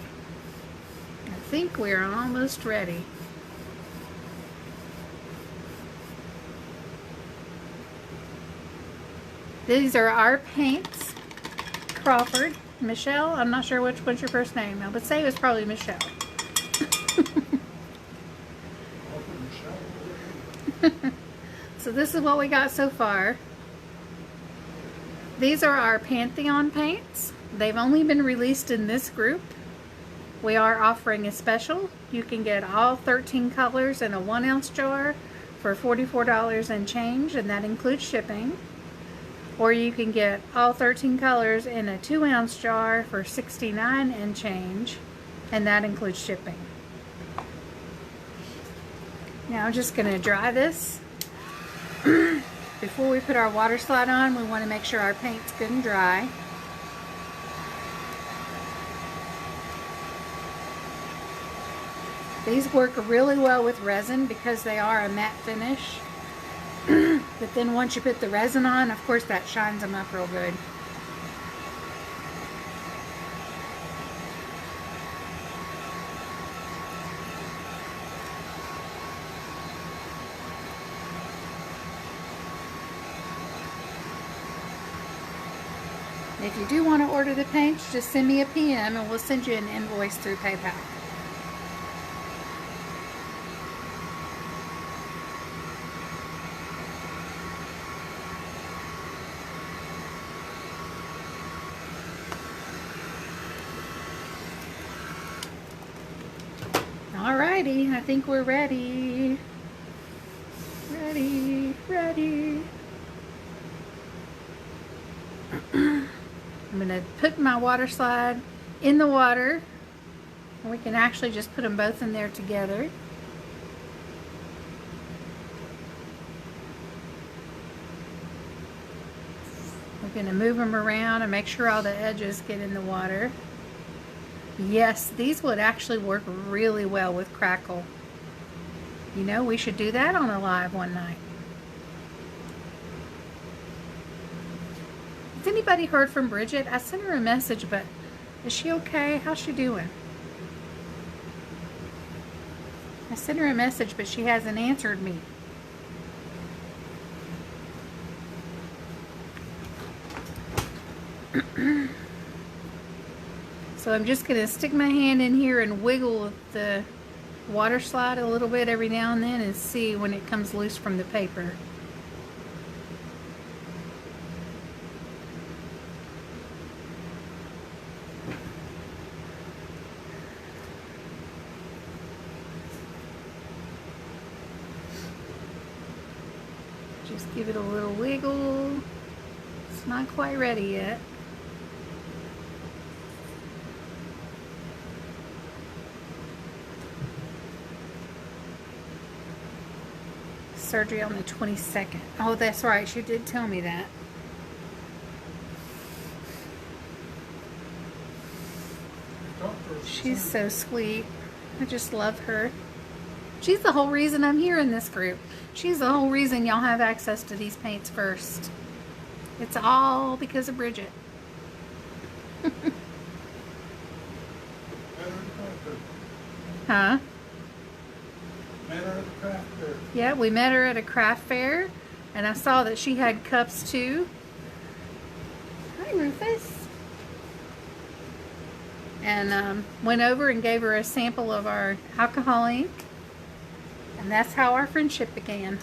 I think we're almost ready. These are our paints. Crawford, Michelle, I'm not sure which one's your first name. I would say it was probably Michelle. So this is what we got so far. These are our Pantheon paints. They've only been released in this group. We are offering a special. You can get all 13 colors in a 1 ounce jar for $44 and change, and that includes shipping. Or you can get all 13 colors in a 2 ounce jar for $69 and change, and that includes shipping. Now I'm just going to dry this. Before we put our water slide on, we want to make sure our paint's good and dry. These work really well with resin because they are a matte finish. But then once you put the resin on, of course that shines them up real good. If you do want to order the paints, just send me a PM and we'll send you an invoice through PayPal. Alrighty, I think we're ready. Ready. I'm going to put my water slide in the water. And we can actually just put them both in there together. We're going to move them around and make sure all the edges get in the water. Yes, these would actually work really well with crackle. You know, we should do that on a live one night. Has anybody heard from Bridget? I sent her a message, but is she okay? How's she doing? I sent her a message, but she hasn't answered me. So I'm just going to stick my hand in here and wiggle the water slide a little bit every now and then and see when it comes loose from the paper. Just give it a little wiggle. It's not quite ready yet. Surgery on the 22nd. Oh, that's right. She did tell me that. She's so sweet. I just love her. She's the whole reason I'm here in this group. She's the whole reason y'all have access to these paints first. It's all because of Bridget. Huh? Met her at the craft fair. Yeah, we met her at a craft fair, and I saw that she had cups too. Hi, Rufus. And went over and gave her a sample of our alcohol ink, and that's how our friendship began.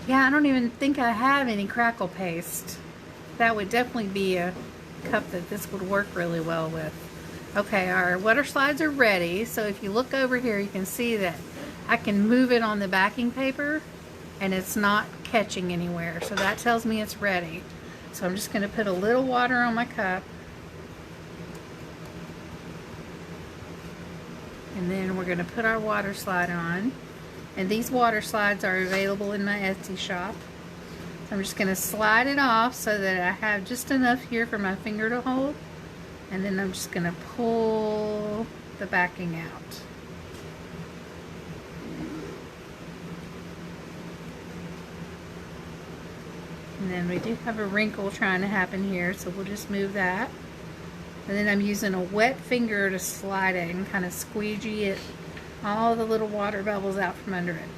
Yeah, I don't even think I have any crackle paste. That would definitely be a cup that this would work really well with. Okay, our water slides are ready, so if you look over here you can see that I can move it on the backing paper and it's not catching anywhere, so that tells me it's ready. So I'm just going to put a little water on my cup, and then we're going to put our water slide on, and these water slides are available in my Etsy shop. So I'm just going to slide it off so that I have just enough here for my finger to hold. And then I'm just going to pull the backing out. And then we do have a wrinkle trying to happen here, so we'll just move that. And then I'm using a wet finger to slide it and kind of squeegee it, all the little water bubbles out from under it.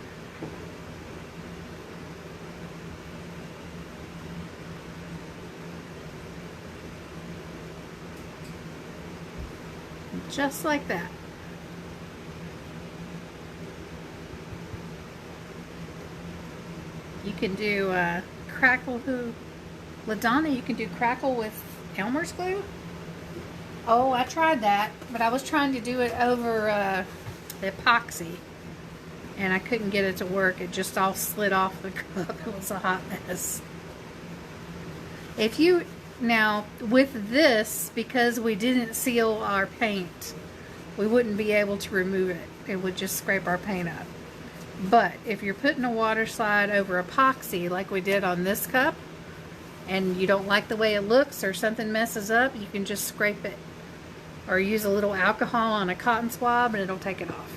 Just like that. You can do crackle LaDonna, you can do crackle with Elmer's glue. Oh, I tried that, but I was trying to do it over the epoxy, and I couldn't get it to work. It just all slid off the cup. It was a hot mess. If you Now, with this, because we didn't seal our paint, we wouldn't be able to remove it. It would just scrape our paint up. But if you're putting a water slide over epoxy like we did on this cup, and you don't like the way it looks or something messes up, you can just scrape it. Or use a little alcohol on a cotton swab and it'll take it off.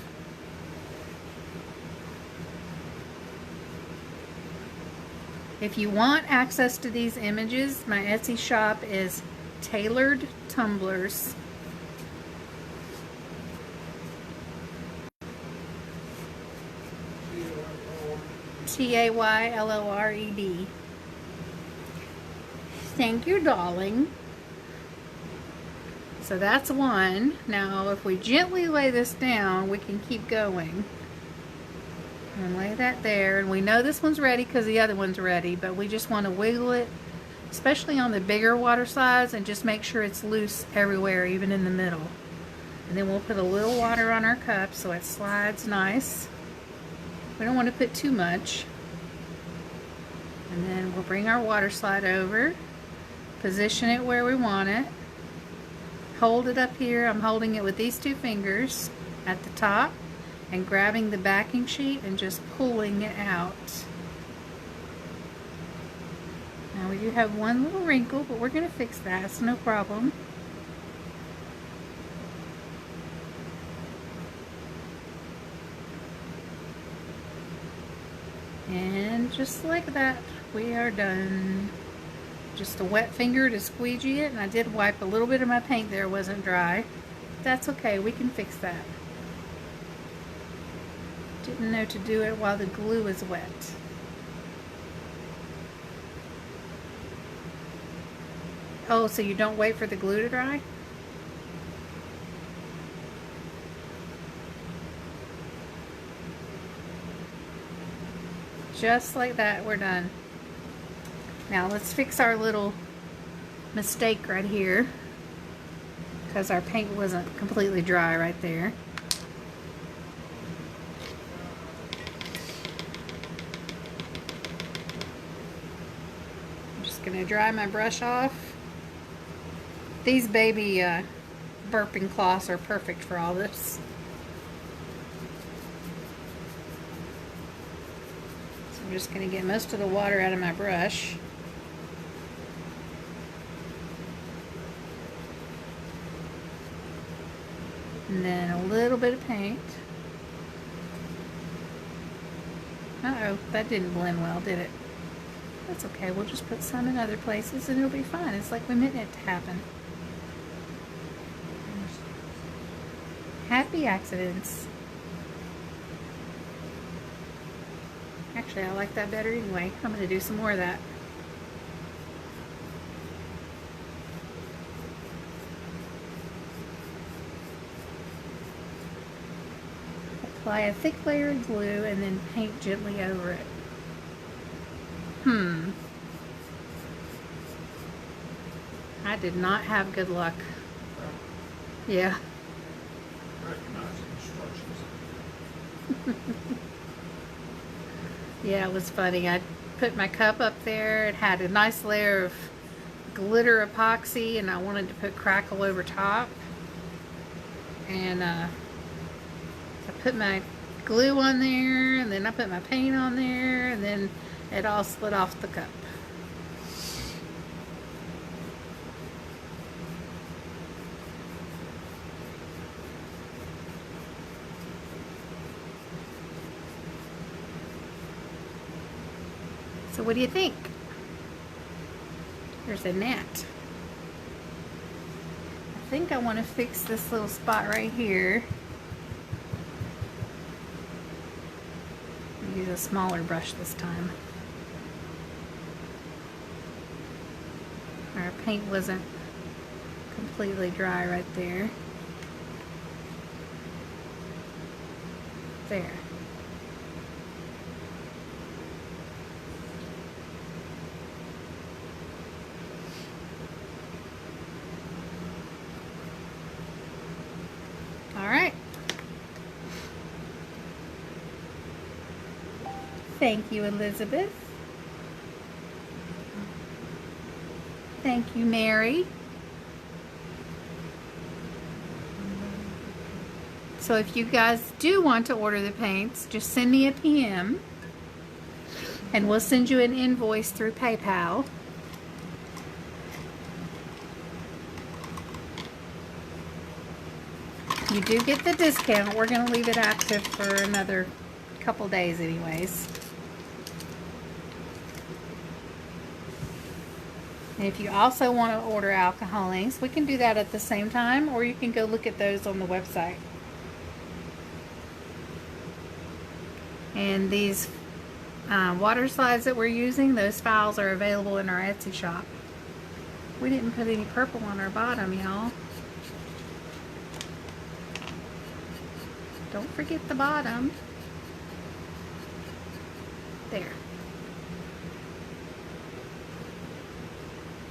If you want access to these images, my Etsy shop is Tailored Tumblers. Taylored. Thank you, darling. So that's one. Now, if we gently lay this down, we can keep going. And lay that there. And we know this one's ready because the other one's ready, but we just want to wiggle it, especially on the bigger water slides, and just make sure it's loose everywhere, even in the middle. And then we'll put a little water on our cup so it slides nice. We don't want to put too much. And then we'll bring our water slide over, position it where we want it, hold it up here. I'm holding it with these two fingers at the top and grabbing the backing sheet and just pulling it out. Now we do have one little wrinkle, but we're going to fix that. It's no problem. And just like that, we are done. Just a wet finger to squeegee it, and I did wipe a little bit of my paint there, it wasn't dry. That's okay, we can fix that. Didn't know to do it while the glue is wet. Oh, so you don't wait for the glue to dry? Just like that, we're done. Now let's fix our little mistake right here, because our paint wasn't completely dry right there. I'm just going to dry my brush off. These baby burping cloths are perfect for all this. So I'm just going to get most of the water out of my brush. And then a little bit of paint. Uh-oh, that didn't blend well, did it? That's okay, we'll just put some in other places and it'll be fine. It's like we meant it to happen. Happy accidents. Actually, I like that better anyway. I'm going to do some more of that. Apply a thick layer of glue and then paint gently over it. I did not have good luck. Yeah. Recognize instructions. Yeah, it was funny. I put my cup up there. It had a nice layer of glitter epoxy, and I wanted to put crackle over top. And I put my glue on there, and then I put my paint on there, and then it all slid off the cup. So what do you think? There's a gnat. I think I want to fix this little spot right here. Use a smaller brush this time. Our paint wasn't completely dry right there. There. All right. Thank you, Elizabeth. Thank you, Mary. So if you guys do want to order the paints, just send me a PM and we'll send you an invoice through PayPal. You do get the discount. We're going to leave it active for another couple days anyways. And if you also want to order alcohol inks, we can do that at the same time, or you can go look at those on the website. And these water slides that we're using, those files are available in our Etsy shop. We didn't put any purple on our bottom, y'all. Don't forget the bottom. There.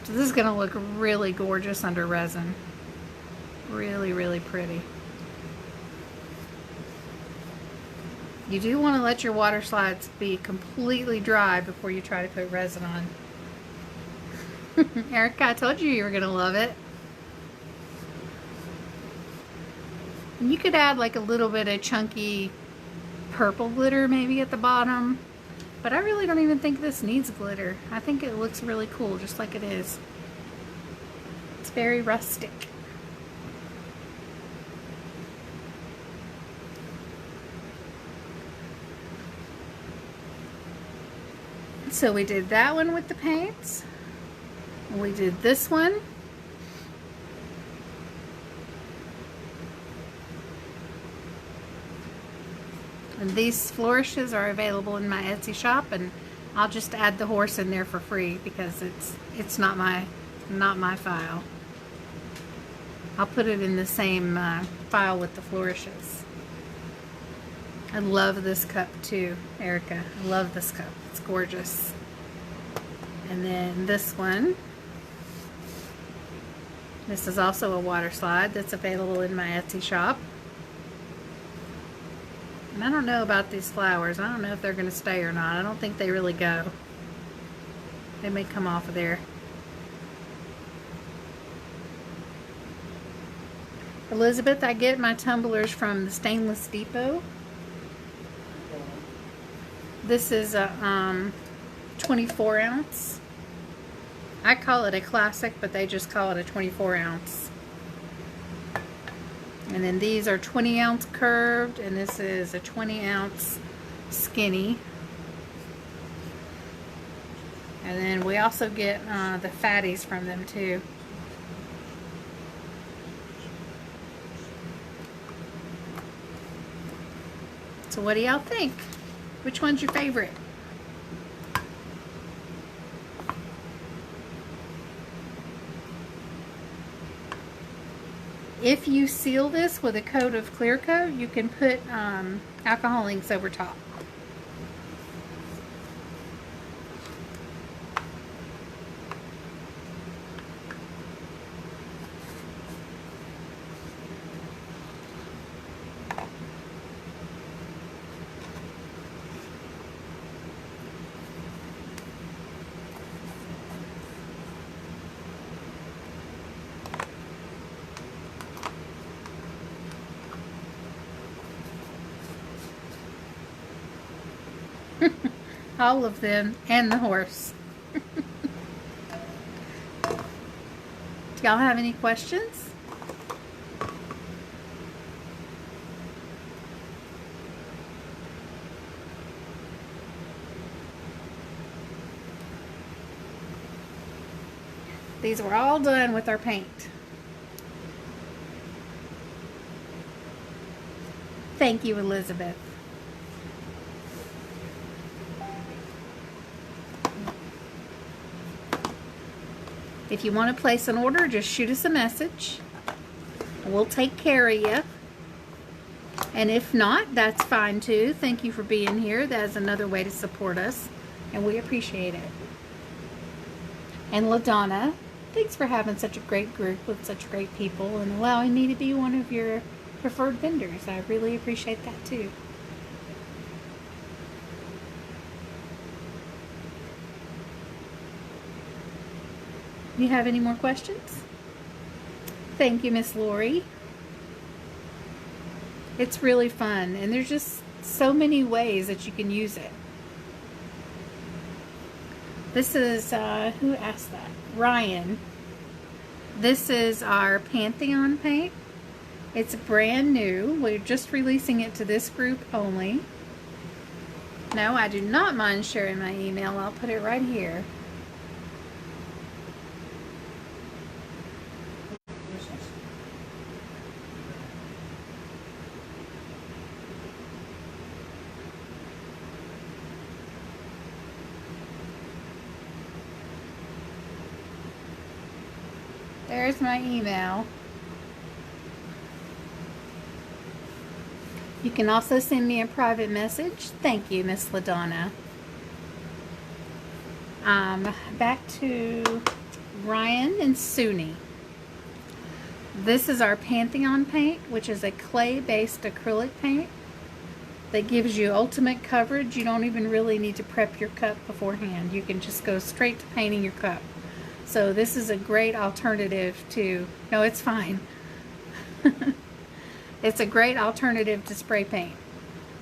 So this is going to look really gorgeous under resin. Really, really pretty. You do want to let your water slides be completely dry before you try to put resin on. Erica, I told you were going to love it. And you could add like a little bit of chunky purple glitter maybe at the bottom. But I really don't even think this needs glitter. I think it looks really cool just like it is. It's very rustic. So we did that one with the paints. We did this one. And these flourishes are available in my Etsy shop, and I'll just add the horse in there for free because it's not my file. I'll put it in the same file with the flourishes. I love this cup too, Erica. I love this cup. It's gorgeous. And then this one. This is also a water slide that's available in my Etsy shop. And I don't know about these flowers. I don't know if they're going to stay or not. I don't think they really go. They may come off of there. Elizabeth, I get my tumblers from the Stainless Depot. This is a 24 ounce. I call it a classic, but they just call it a 24 ounce. And then these are 20 ounce curved, and this is a 20 ounce skinny. And then we also get the fatties from them too. So what do y'all think? Which one's your favorite? If you seal this with a coat of clear coat, you can put alcohol inks over top. All of them, and the horse. Do y'all have any questions? These were all done with our paint. Thank you, Elizabeth. If you want to place an order, just shoot us a message. We'll take care of you. And if not, that's fine too. Thank you for being here. That's another way to support us, and we appreciate it. And LaDonna, thanks for having such a great group with such great people and allowing me to be one of your preferred vendors. I really appreciate that too. You have any more questions? Thank you, Miss Lori. It's really fun, and there's just so many ways that you can use it. This is, who asked that? Ryan. This is our Pantheon paint. It's brand new. We're just releasing it to this group only. No, I do not mind sharing my email. I'll put it right here. There's my email. You can also send me a private message. Thank you, Miss LaDonna. Back to Ryan and Suni. This is our Pantheon paint, which is a clay-based acrylic paint that gives you ultimate coverage. You don't even really need to prep your cup beforehand. You can just go straight to painting your cup. So this is a great alternative to, no, it's fine. It's a great alternative to spray paint.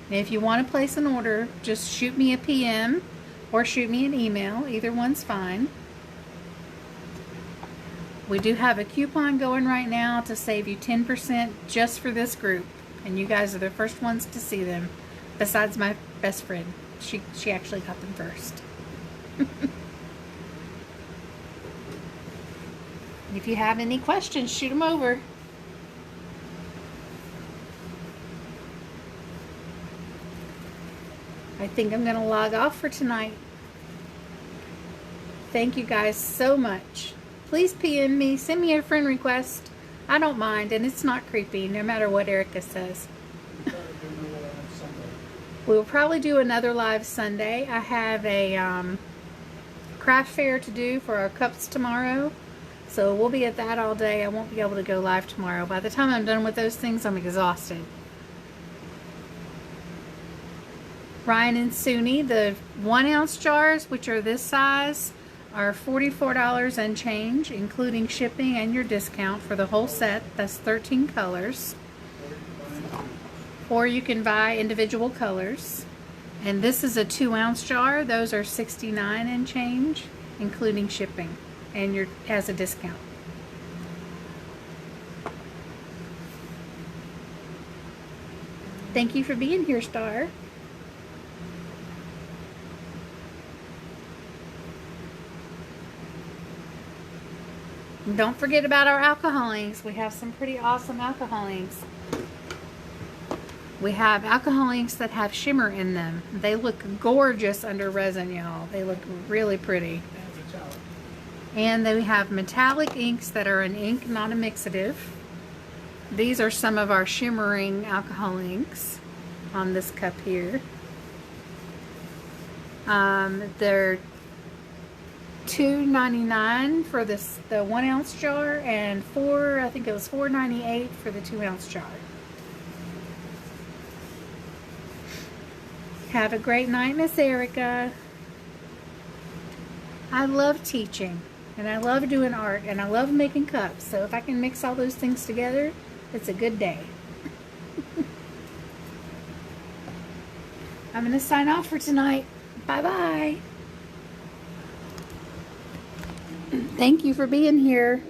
And if you want to place an order, just shoot me a PM or shoot me an email. Either one's fine. We do have a coupon going right now to save you 10% just for this group. And you guys are the first ones to see them, besides my best friend. She actually got them first. If you have any questions, shoot them over. I think I'm going to log off for tonight. Thank you guys so much. Please PM me, send me a friend request. I don't mind, and it's not creepy, no matter what Erica says. We'll probably do another live Sunday. I have a craft fair to do for our cups tomorrow. So we'll be at that all day. I won't be able to go live tomorrow. By the time I'm done with those things, I'm exhausted. Ryan and Suni, the 1 ounce jars, which are this size, are $44 and change, including shipping and your discount for the whole set. That's 13 colors. Or you can buy individual colors. And this is a 2 ounce jar. Those are $69 and change, including shipping, and has a discount. Thank you for being here, Star. And don't forget about our alcohol inks. We have some pretty awesome alcohol inks. We have alcohol inks that have shimmer in them. They look gorgeous under resin, y'all. They look really pretty. And then we have metallic inks that are an ink, not a mixative. These are some of our shimmering alcohol inks on this cup here. They're $2.99 for the 1 ounce jar, and I think it was $4.98 for the 2 ounce jar. Have a great night, Miss Erica. I love teaching, and I love doing art, and I love making cups. So if I can mix all those things together, it's a good day. I'm going to sign off for tonight. Bye-bye. Thank you for being here.